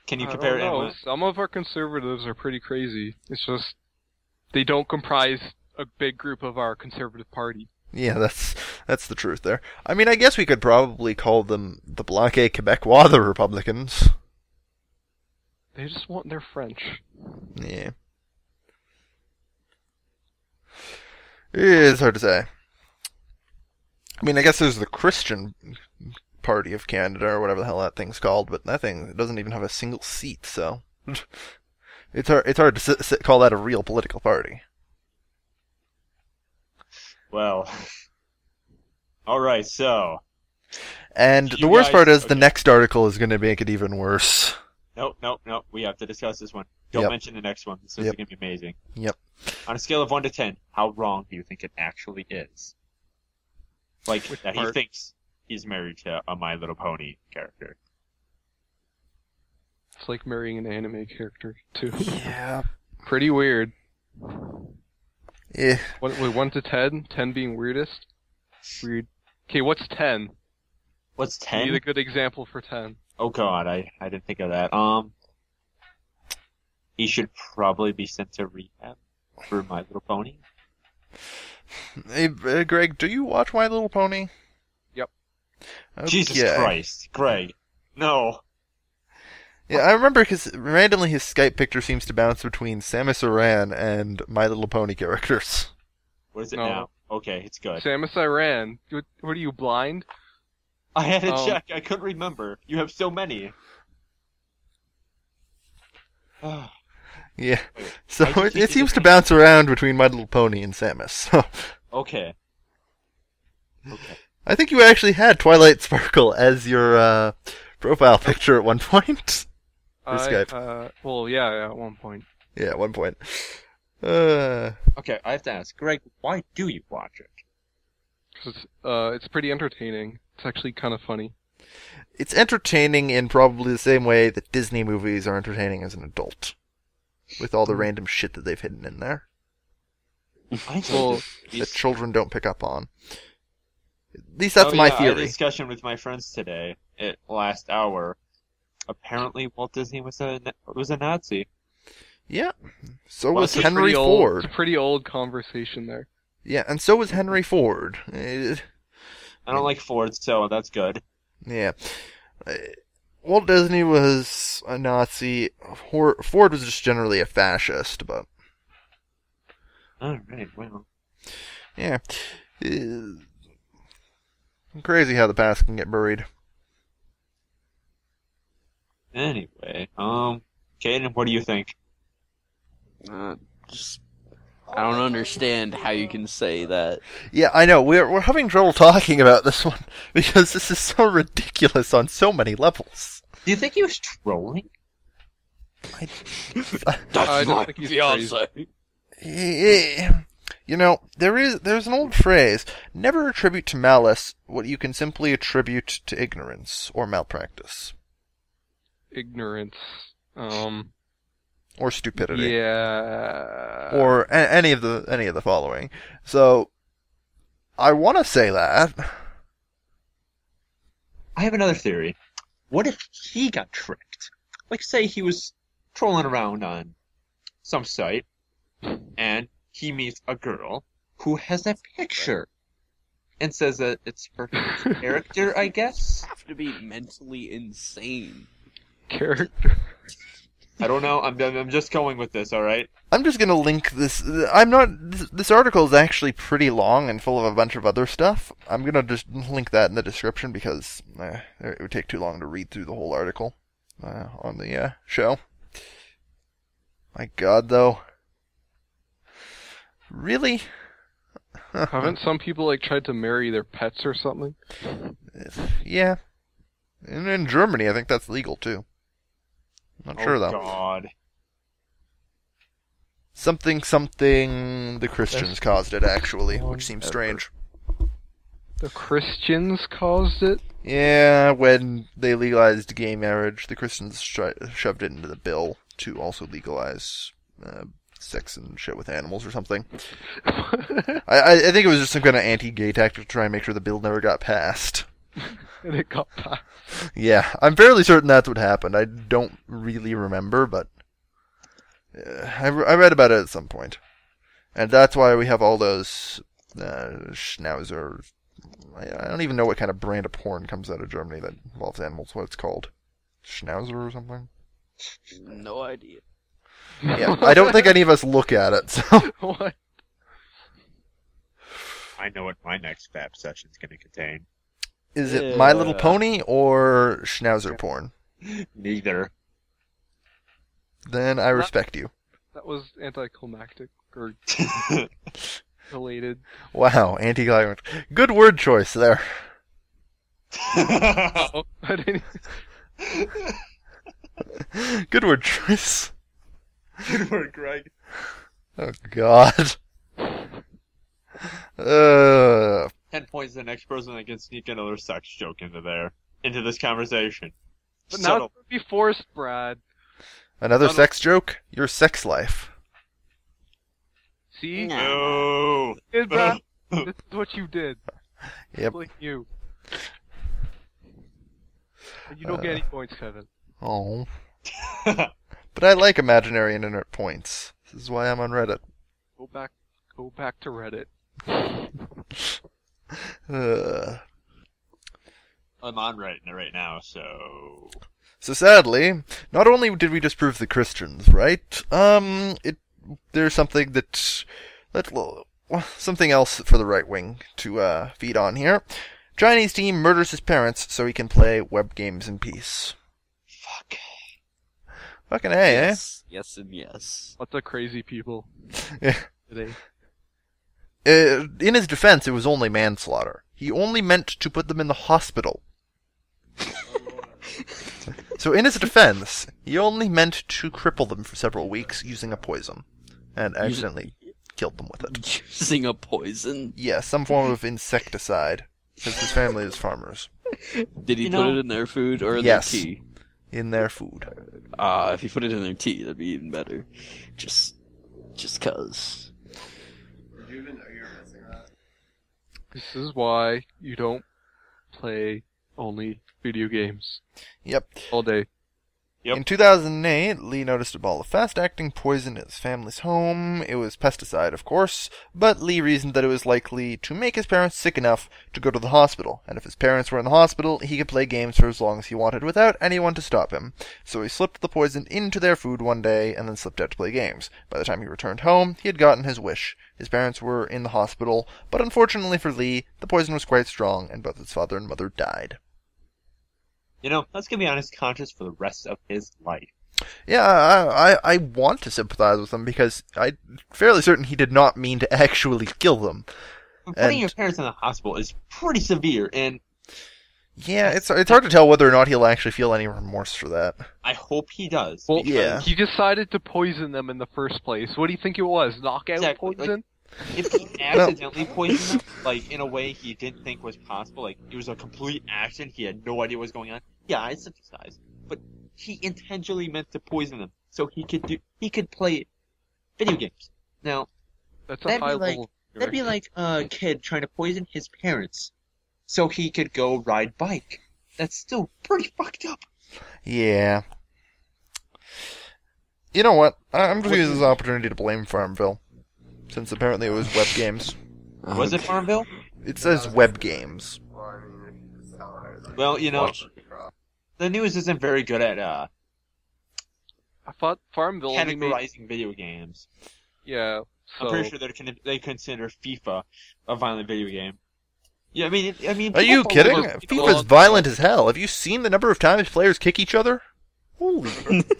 Can you I compare don't know. anyone? Some of our conservatives are pretty crazy. It's just they don't comprise a big group of our conservative party. Yeah, that's the truth there. I mean, I guess we could probably call them the Bloc Québécois, the Republicans. They just want their French. Yeah. It's hard to say. I mean, I guess there's the Christian Party of Canada, or whatever the hell that thing's called, but that thing doesn't even have a single seat, so... It's hard to call that a real political party. Well. Alright, so. And You the worst guys- part is the okay. next article is going to make it even worse. Nope. We have to discuss this one. Don't Yep. mention the next one. This is Yep. going to be amazing. Yep. On a scale of 1 to 10, how wrong do you think it actually is? Like, Which that he part? thinks he's married to a My Little Pony character. It's like marrying an anime character, too. Yeah. Pretty weird. Eh. Wait, 1 to 10? 10 being weirdest? Weird. Okay, what's 10? What's Need 10? a good example for 10. Oh god, I didn't think of that. He should probably be sent to rehab for My Little Pony. Hey, Greg, do you watch My Little Pony? Yep. Jesus Okay. Christ, Greg. No. Yeah, I remember because randomly his Skype picture seems to bounce between Samus Aran and My Little Pony characters. What is it No. now? Okay, it's good. Samus Aran. What are you, blind? I had to Um, check. I couldn't remember. You have so many. Yeah. Wait, So I just it think seems it's to okay. bounce around between My Little Pony and Samus. So Okay. Okay. I think you actually had Twilight Sparkle as your profile picture at one point. For Skype. Well, yeah, at one point. Yeah, at one point. Okay, I have to ask, Greg, why do you watch it? 'Cause, it's pretty entertaining. It's actually kind of funny. It's entertaining in probably the same way that Disney movies are entertaining as an adult. With all the random shit that they've hidden in there. I Well, That children don't pick up on. At least that's my I had a theory. discussion with my friends today, last hour. Apparently, Walt Disney was a Nazi. Yeah. So Well, was it's Henry Pretty old, Ford. it's a pretty old conversation there. Yeah, and so was Henry Ford. I don't like Ford, so that's good. Yeah. Walt Disney was a Nazi. Ford was just generally a fascist, but Alright, well. yeah. Crazy how the past can get buried. Anyway, Kaden, what do you think? Just I don't understand how you can say that. Yeah, I know. We're having trouble talking about this one because this is so ridiculous on so many levels. Do you think he was trolling? I don't think he's crazy. You know, there's an old phrase, never attribute to malice what you can simply attribute to ignorance or malpractice. Ignorance. Or stupidity. Yeah. Or any of the following. So I want to say that. I have another theory. What if he got tricked? Like, say he was trolling around on some site, and he meets a girl who has a picture, and says that it's her character, I guess? Have to be mentally insane. Character. I don't know, I'm just going with this, alright? I'm just gonna link this. This article is actually pretty long and full of a bunch of other stuff. I'm gonna just link that in the description because it would take too long to read through the whole article on the show. My God, though. Really? Haven't some people like tried to marry their pets or something? Yeah. And in Germany, I think that's legal too. Not sure though. Oh God. Something, the Christians caused it actually, which seems strange. The Christians caused it? Yeah, when they legalized gay marriage, the Christians shoved it into the bill to also legalize sex and shit with animals or something. I think it was just some kind of anti-gay tactic to try and make sure the bill never got passed. And it got passed. Yeah, I'm fairly certain that's what happened. I don't really remember, but I read about it at some point. And that's why we have all those schnauzer... I don't even know what kind of brand of porn comes out of Germany that involves animals, what it's called. Schnauzer or something? No idea. Yeah, I don't think any of us look at it, so... What? I know what my next FAP session's gonna contain. Is it My Little Pony or Schnauzer porn? Neither. Then I respect you. That was anticlimactic or related. Wow, anticlimactic. Good word choice there. Oh, I didn't. Good word choice. Good work, Greg. Oh, God. 10 points to the next person that can sneak another sex joke into this conversation. But now it's gonna be forced, Brad. Another sex joke? Your sex life. See? No. Hey, Brad, this is what you did. Yep. Like you. And you don't get any points, Kevin. Oh. But I like imaginary internet points. This is why I'm on Reddit. Go back to Reddit. I'm on Reddit right now, so... So sadly, not only did we disprove the Christians, right? There's something something else for the right wing to feed on here. Chinese team murders his parents so he can play web games in peace. Fuck. Fucking A, Yes, yes, and yes. Lots of crazy people eh? today. In his defense, it was only manslaughter. He only meant to put them in the hospital. So in his defense, he only meant to cripple them for several weeks using a poison. and accidentally killed them with it. Using a poison. Yeah, some form of insecticide, since his family is farmers. Did he put it in their food or in Yes. their tea? In their food. If he put it in their tea, that'd be even better. Just cause. This is why you don't play only video games Yep. all day. Yep. In 2008, Lee noticed a ball of fast-acting poison at his family's home. It was pesticide, of course, but Lee reasoned that it was likely to make his parents sick enough to go to the hospital, and if his parents were in the hospital, he could play games for as long as he wanted without anyone to stop him. So he slipped the poison into their food one day, and then slipped out to play games. By the time he returned home, he had gotten his wish. His parents were in the hospital, but unfortunately for Lee, the poison was quite strong, and both his father and mother died. You know, that's gonna be on his conscience for the rest of his life. Yeah, I want to sympathize with him because I'm fairly certain he did not mean to actually kill them. But putting And- your parents in the hospital is pretty severe, and Yeah, it's hard to tell whether or not he'll actually feel any remorse for that. I hope he does. Well, because yeah. He decided to poison them in the first place. What do you think it was? Knockout Exactly, poison? if he accidentally poisoned them, like in a way he didn't think was possible, like it was a complete accident, he had no idea what was going on. Yeah, I sympathize. But he intentionally meant to poison them so he could play video games. Now, That's a that'd be high like- level. that'd be like a kid trying to poison his parents so he could go ride bike. That's still pretty fucked up. Yeah. You know what? I'm going to use this opportunity to blame Farmville. Since apparently it was web games. Was it Farmville? It says web games. Well, you know, Watch. the news isn't very good at I thought Farmville only made... categorizing video games. Yeah, so... I'm pretty sure they consider FIFA a violent video game. Yeah, I mean, Are you people kidding? fall over- FIFA's violent as hell. Have you seen the number of times players kick each other? Holy.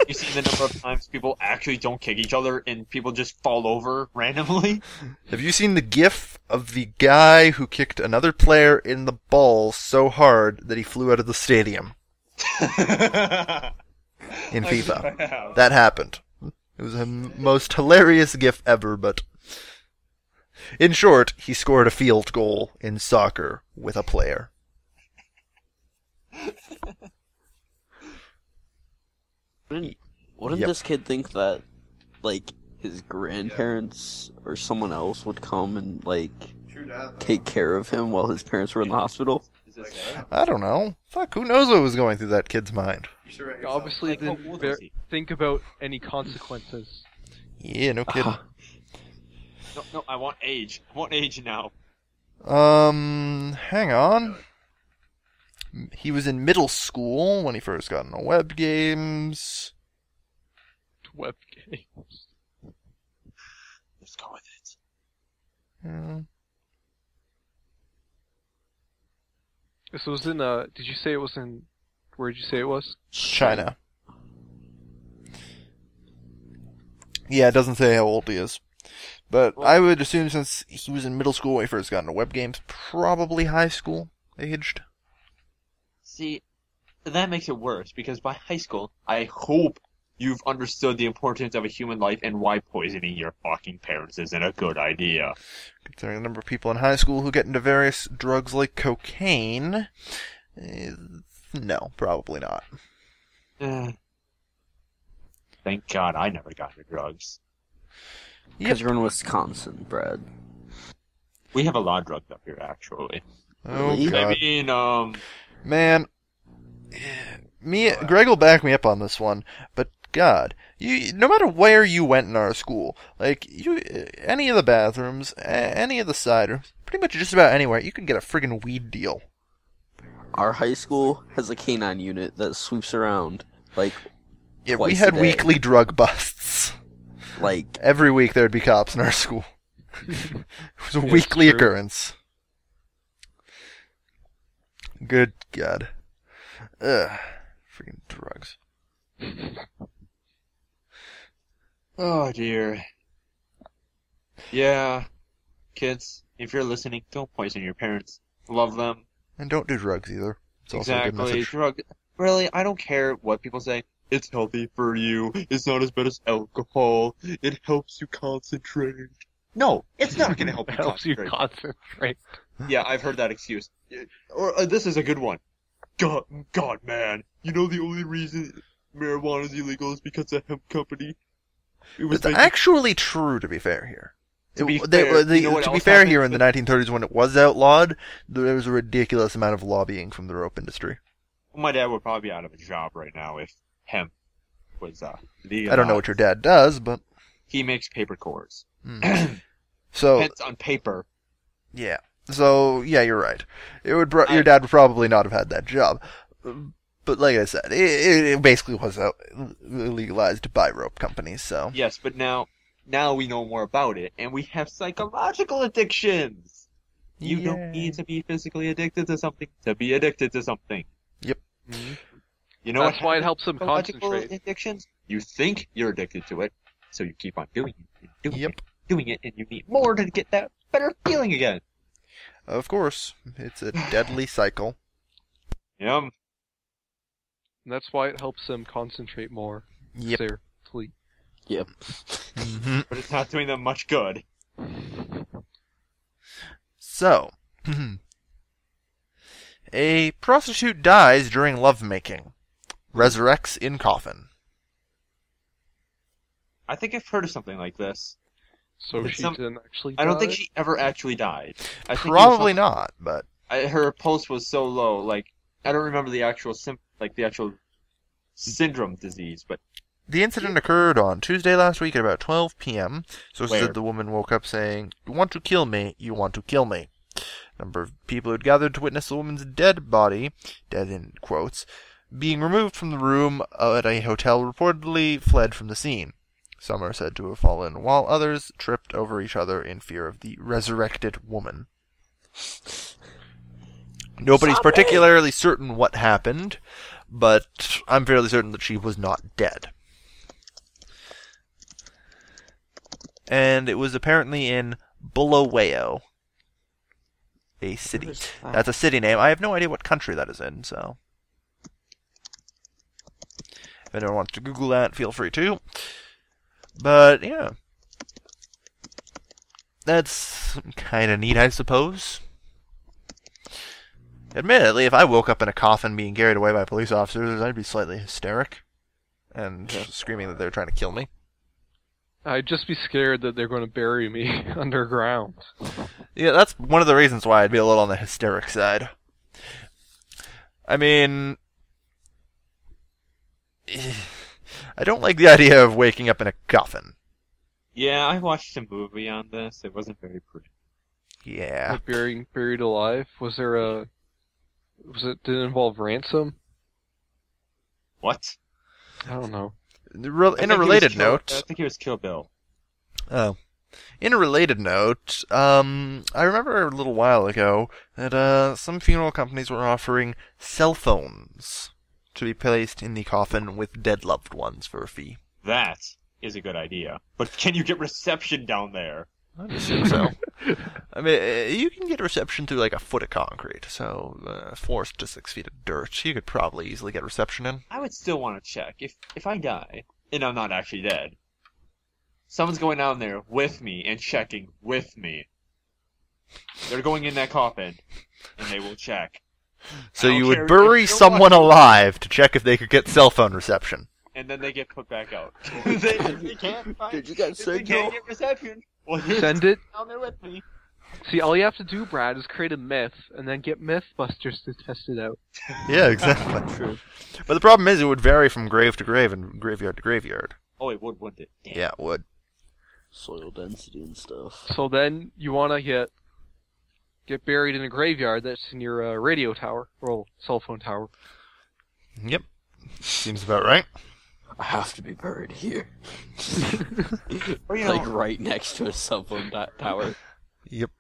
You see the number of times people actually don't kick each other and people just fall over randomly? Have you seen the gif of the guy who kicked another player in the balls so hard that he flew out of the stadium in FIFA? That happened. It was the most hilarious gif ever, but... In short, he scored a field goal in soccer with a player. Wouldn't Yep. this kid think that, like, his grandparents or someone else would come and, like, take care of him while his parents were in the hospital? I don't know. Fuck, who knows what was going through that kid's mind? He obviously Like, how didn't old was he? think about any consequences. Yeah, no kidding. No, I want age. I want age now. Hang on. He was in middle school when he first got into web games. Web games. Let's go with it. Yeah. This was in, did you say it was in, where did you say it was? China. Yeah, it doesn't say how old he is. But I would assume since he was in middle school when he first got into web games, probably high school aged. See, that makes it worse, because by high school, I hope you've understood the importance of a human life and why poisoning your fucking parents isn't a good idea. Considering the number of people in high school who get into various drugs like cocaine, no, probably not. Thank God I never got into drugs. Because you're in Wisconsin, Brad. We have a lot of drugs up here, actually. Oh, Really? God. I mean, Man, Greg will back me up on this one, but God, no matter where you went in our school, like, any of the bathrooms, any of the side rooms, pretty much just about anywhere, you can get a friggin' weed deal. Our high school has a canine unit that sweeps around, like, Yeah, we twice had a day. weekly drug busts. Like, Every week there'd be cops in our school. It was a weekly true. occurrence. Good God. Ugh. Freaking drugs. oh dear. Yeah, kids, if you're listening, don't poison your parents. Love them. And don't do drugs either. It's also a good Exactly. message. Really, I don't care what people say. It's healthy for you. It's not as bad as alcohol. It helps you concentrate. No, it's not going to help you Helps you concentrate. concentrate. Yeah, I've heard that excuse. Or this is a good one. God, man. You know the only reason marijuana is illegal is because the hemp company. It was It's actually true, to be fair here. To be To fair, be fair here, in the 1930s when it was outlawed, there was a ridiculous amount of lobbying from the rope industry. My dad would probably be out of a job right now if hemp was legalized. I don't know what your dad does, but... He makes paper cores. So, Pens on paper. yeah. So, yeah, you're right. Your dad would probably not have had that job. But like I said, it basically was legalized by rope companies, so... Yes, but now we know more about it, and we have psychological addictions. You don't need to be physically addicted to something to be addicted to something. Yep. You know That's why it helps them psychological concentrate. addictions? You think you're addicted to it, so you keep on doing it, Yep. doing it, and you need more to get that better feeling again. Of course. It's a deadly cycle. Yep. And that's why it helps them concentrate more. Yep. They're asleep. Yep. But it's not doing them much good. So, a prostitute dies during lovemaking. Resurrects in coffin. I think I've heard of something like this. So It's she some- didn't actually I don't think die? she ever actually died. I think it was Probably something- not, but... her pulse was so low, like, I don't remember the actual syndrome disease, but The incident occurred on Tuesday last week at about 12 p.m. So Where? said the woman woke up saying, "You want to kill me, you want to kill me." A number of people had gathered to witness the woman's dead body, dead in quotes, being removed from the room at a hotel reportedly fled from the scene. Some are said to have fallen, while others tripped over each other in fear of the resurrected woman. Nobody's particularly certain what happened, but I'm fairly certain that she was not dead. And it was apparently in Bulawayo, a city. That's a city name. I have no idea what country that is in, so... If anyone wants to Google that, feel free to. But, yeah. That's kind of neat, I suppose. Admittedly, if I woke up in a coffin being carried away by police officers, I'd be slightly hysteric. And screaming that they're trying to kill me. I'd just be scared that they're going to bury me underground. Yeah, that's one of the reasons why I'd be a little on the hysteric side. I mean... I don't like the idea of waking up in a coffin. yeah, I watched a movie on this. It wasn't very pretty. Yeah. Like buried alive. Was there did it involve ransom? What? I don't know. In a related note... I think it was Kill Bill. Oh. In a related note, I remember a little while ago that some funeral companies were offering cell phones to be placed in the coffin with dead loved ones for a fee. That is a good idea. But can you get reception down there? I assume so. I mean, you can get reception through like a foot of concrete, so 4 to 6 feet of dirt. You could probably easily get reception in. I would still want to check. If I die, and I'm not actually dead, someone's going down there with me and checking with me. They're going in that coffin, and they will check. So I don't you care would if bury you're someone watching. alive to check if they could get cell phone reception. And then they get put back out. they can't find, Did you guys if they say can't no? get reception. Well, here's Send it. down there with me. See, all you have to do, Brad, is create a myth and then get Mythbusters to test it out. Yeah, exactly. True. But the problem is it would vary from grave to grave and graveyard to graveyard. Oh, it would, wouldn't it? Damn. Yeah, it would. Soil density and stuff. So then you want to get buried in a graveyard that's near a radio tower, or cell phone tower. Yep. Seems about right. I have to be buried here. Or, you know, Like right next to a cell phone tower. Yep.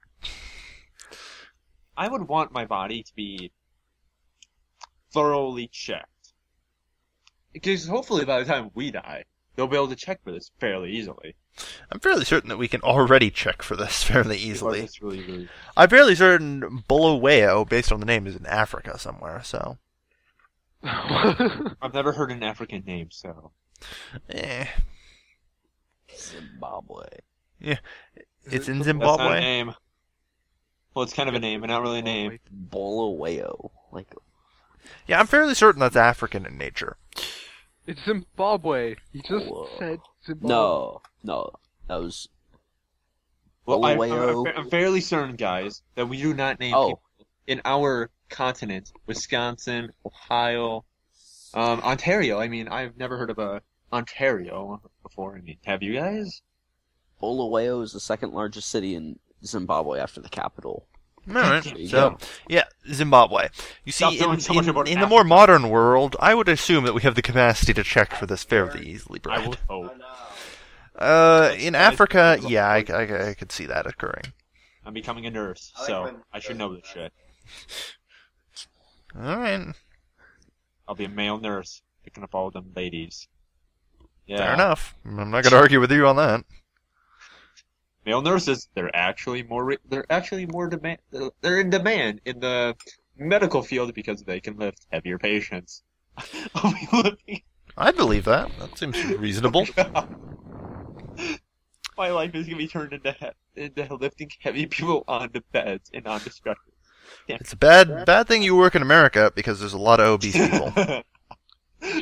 I would want my body to be thoroughly checked. Because hopefully by the time we die, they'll be able to check for this fairly easily. I'm fairly certain that we can already check for this fairly easily. It's really... I'm fairly certain Bulawayo, based on the name, is in Africa somewhere, so... I've never heard an African name, so. Eh. Zimbabwe. It's in That's not a Zimbabwe. name. Well, it's kind of a name, but not really a name. Bulawayo. Like, Yeah, I'm fairly certain that's African in nature. It's Zimbabwe. You just Whoa. said Zimbabwe. no. That was. Well, Bulawayo. I'm fairly certain, guys, that we do not name people in our continent. Wisconsin, Ohio, Ontario. I mean, I've never heard of a Ontario before. I mean, have you guys? Bulawayo is the second largest city in Zimbabwe after the capital. Alright, There you so, go. yeah, Zimbabwe. You see, Stop knowing so much about in the more modern world, I would assume that we have the capacity to check for this fairly easily, I Brad. would hope. In Africa, yeah, I could see that occurring. I'm becoming a nurse, so I should know this shit. Alright, I'll be a male nurse, picking up all them ladies. Yeah. fair enough. I'm not gonna argue with you on that. Male nurses, they're actually more demand. They're in demand in the medical field because they can lift heavier patients. I'll be lifting. I believe that. That seems reasonable. My life is gonna be turned into lifting heavy people onto beds and onto stretchers. It's a bad thing you work in America because there's a lot of obese people.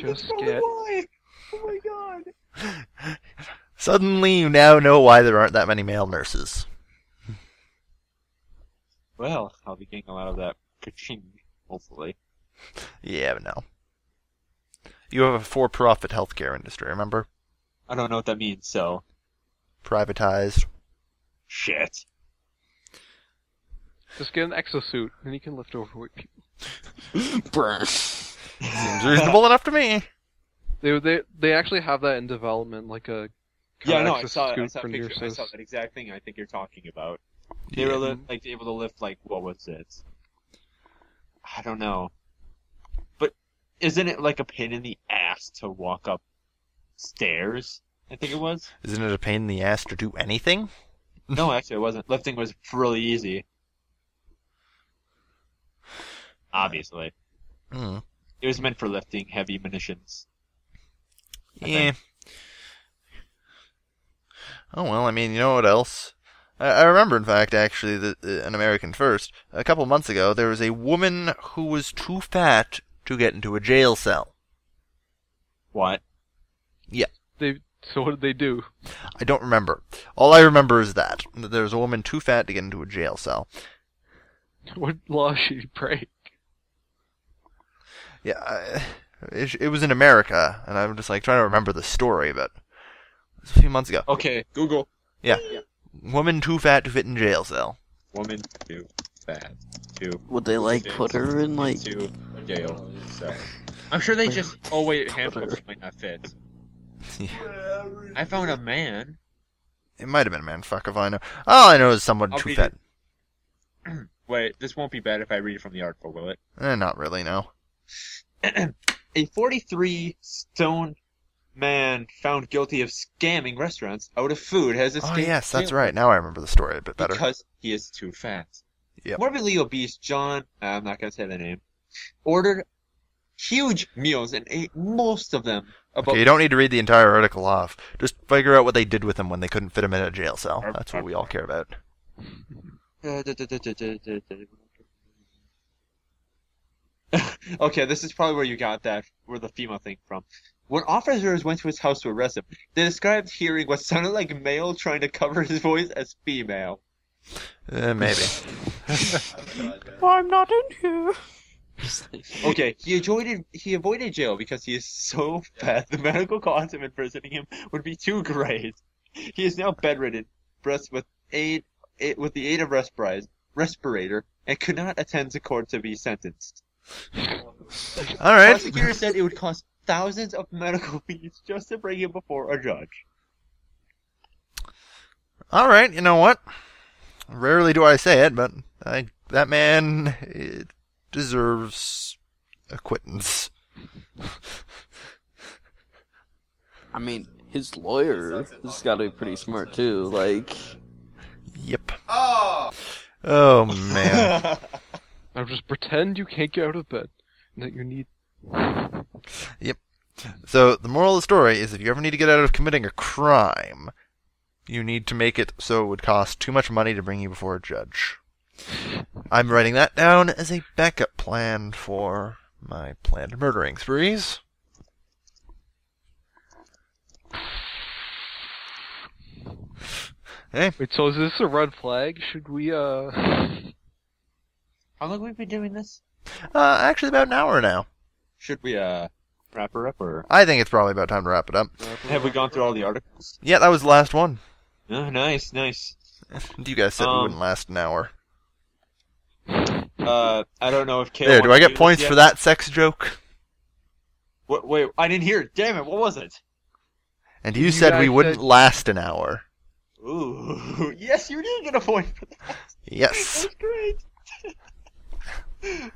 Just Tell me get. why. Oh my god. Suddenly, you now know why there aren't that many male nurses. Well, I'll be getting a lot of that ka-ching, hopefully. Yeah, but no. You have a for-profit healthcare industry, remember? I don't know what that means, so Privatized. shit. Just get an exosuit, and you can lift overweight people. Burn. Seems reasonable enough to me. They actually have that in development, like a Yeah, kinda no, I saw exosuit for pictures. I nurses. saw that exact thing I think you're talking about. They were able to lift what was it? I don't know. But isn't it like a pain in the ass to walk up stairs? I think it was. Isn't it a pain in the ass to do anything? No, actually, it wasn't. Lifting was really easy. Obviously, Hmm. it was meant for lifting heavy munitions. I Yeah. think. Oh well, I mean, you know what else? I remember, in fact, actually, an American First. A couple months ago, there was a woman who was too fat to get into a jail cell. What? So what did they do? I don't remember. All I remember is that there was a woman too fat to get into a jail cell. What law should she break? Yeah, it was in America, and I'm just like trying to remember the story, but it was a few months ago. Okay, Google. Yeah. Woman too fat to fit in jail cell. Woman too fat to Would they like put her in like? to jail. So I'm sure they just. Oh wait, handfuls might not fit. I found a man. It might have been a man. Fuck if I know. All I know is someone I'll too read fat. Wait, this won't be bad if I read it from the article, will it? Not really, no. A 43-stone man found guilty of scamming restaurants out of food has Oh escaped yes, that's jail right. Now I remember the story a bit better. because he is too fat. Yep. Morbidly obese John, I'm not gonna say the name, ordered huge meals and ate most of them. Okay, you don't need to read the entire article off. Just figure out what they did with him when they couldn't fit him in a jail cell. That's what we all care about. Okay, this is probably where you got that, where the female thing from. When officers went to his house to arrest him, they described hearing what sounded like male trying to cover his voice as female. Maybe. I'm not in here. Okay, he avoided jail because he is so fat the medical cost of imprisoning him would be too great. He is now bedridden, with the aid of respirator, and could not attend to court to be sentenced. All right. Prosecutors said it would cost thousands of medical fees just to bring him before a judge. All right. You know what? Rarely do I say it, but that man deserves acquittance. I mean, his lawyer has got to be pretty smart too. Like, Yep. Oh man. Now just pretend you can't get out of bed, and that you need Yep. So, the moral of the story is if you ever need to get out of committing a crime, you need to make it so it would cost too much money to bring you before a judge. I'm writing that down as a backup plan for my planned murdering sprees. Hey, Wait, so is this a red flag? Should we, How long have we been doing this? actually about an hour now. Should we, wrap her up, or I think it's probably about time to wrap it up. have we gone through all the articles? Yeah, that was the last one. Oh, nice. You guys said we wouldn't last an hour. I don't know if Kale There, do wants I to get points this for yet. that sex joke? Wait, I didn't hear it. Damn it, what was it? And you You said we guys wouldn't said- last an hour. Ooh, yes, you did get a point for that. Yes. That's great.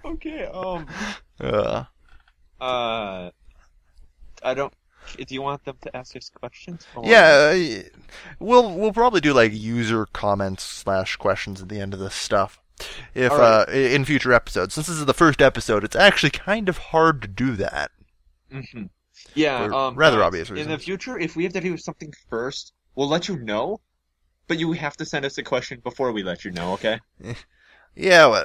Okay, I don't. Do you want them to ask us questions? Or- Yeah, we'll probably do like user comments / questions at the end of this stuff. If Alright. in future episodes, since this is the first episode, it's actually kind of hard to do that. Mm-hmm. Yeah. For rather guys, obvious In the reasons. future, if we have to do something first, we'll let you know. But you have to send us a question before we let you know. Okay? Yeah,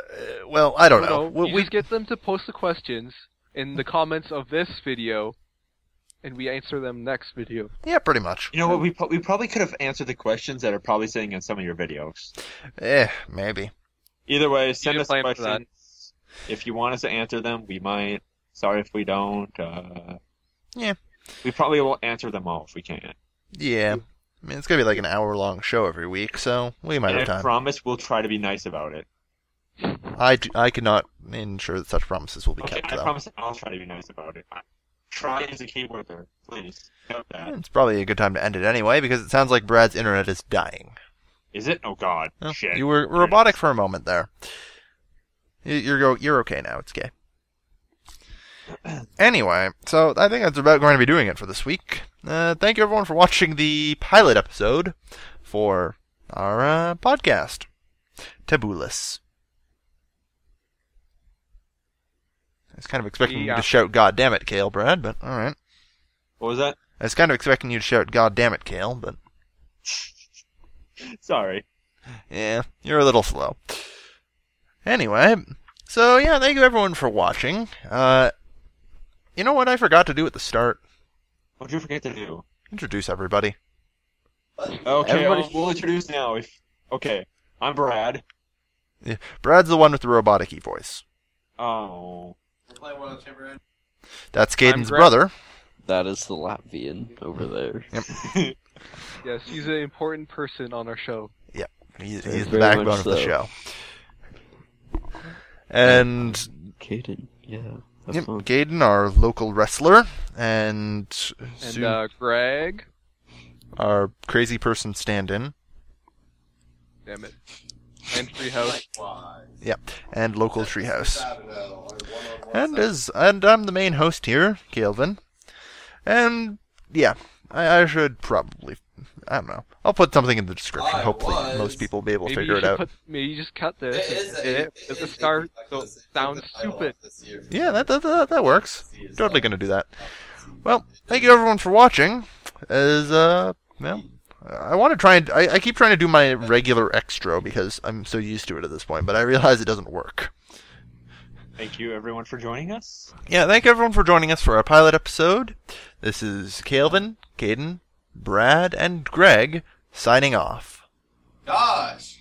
well, I don't know. You just get them to post the questions in the comments of this video, and we answer them next video. Yeah, pretty much. You know what? We probably could have answered the questions that are probably sitting in some of your videos. Maybe. Either way, send need us to plan for that. questions. If you want us to answer them, we might. Sorry if we don't. Yeah. We probably will answer them all if we can. Yeah. I mean, it's gonna be like an hour-long show every week, so we might And have I time. promise we'll try to be nice about it. I cannot ensure that such promises will be Okay, kept, I though. promise I'll try to be nice about it. Try is a key word there. Please. Note that. It's probably a good time to end it anyway, because it sounds like Brad's internet is dying. Is it? Oh god. Well, Shit. you were robotic for a moment there. You're okay now. It's okay. Anyway, so I think that's about going to be doing it for this week. Thank you everyone for watching the pilot episode for our podcast, Tabooless. I was kind of expecting you Yeah. to shout "God damn it, Kale," Brad, but all right. What was that? I was kind of expecting you to shout "God damn it, Kale," but Sorry. yeah, you're a little slow. Anyway, so yeah, thank you everyone for watching. You know what I forgot to do at the start? What'd you forget to do? Introduce everybody. Okay, Everybody- we'll introduce now. Okay, I'm Brad. Yeah, Brad's the one with the robotic-y voice. Oh. That's Caden's Brad. brother. That is the Latvian over there. Yes, he's an important person on our show. He's Very the backbone much of the so. show. And Kaden, yeah. Have yep, fun. Kaden, our local wrestler, and And Sue, Greg, our crazy person stand-in. damn it, and Treehouse. And local treehouse. And I'm the main host here, Kailvin. And yeah, I should probably, I don't know. I'll put something in the description. Hopefully, most people will be able to Maybe figure you it should out. maybe you just cut this and edit it at the start so it sounds stupid. Yeah, that works. Totally gonna do that. Well, thank you everyone for watching. Well, I want to try and I keep trying to do my regular extra because I'm so used to it at this point, but I realize it doesn't work. Thank you, everyone, for joining us. Yeah, thank everyone for joining us for our pilot episode. This is Kailvin, Kaden, Brad, and Greg signing off. Gosh!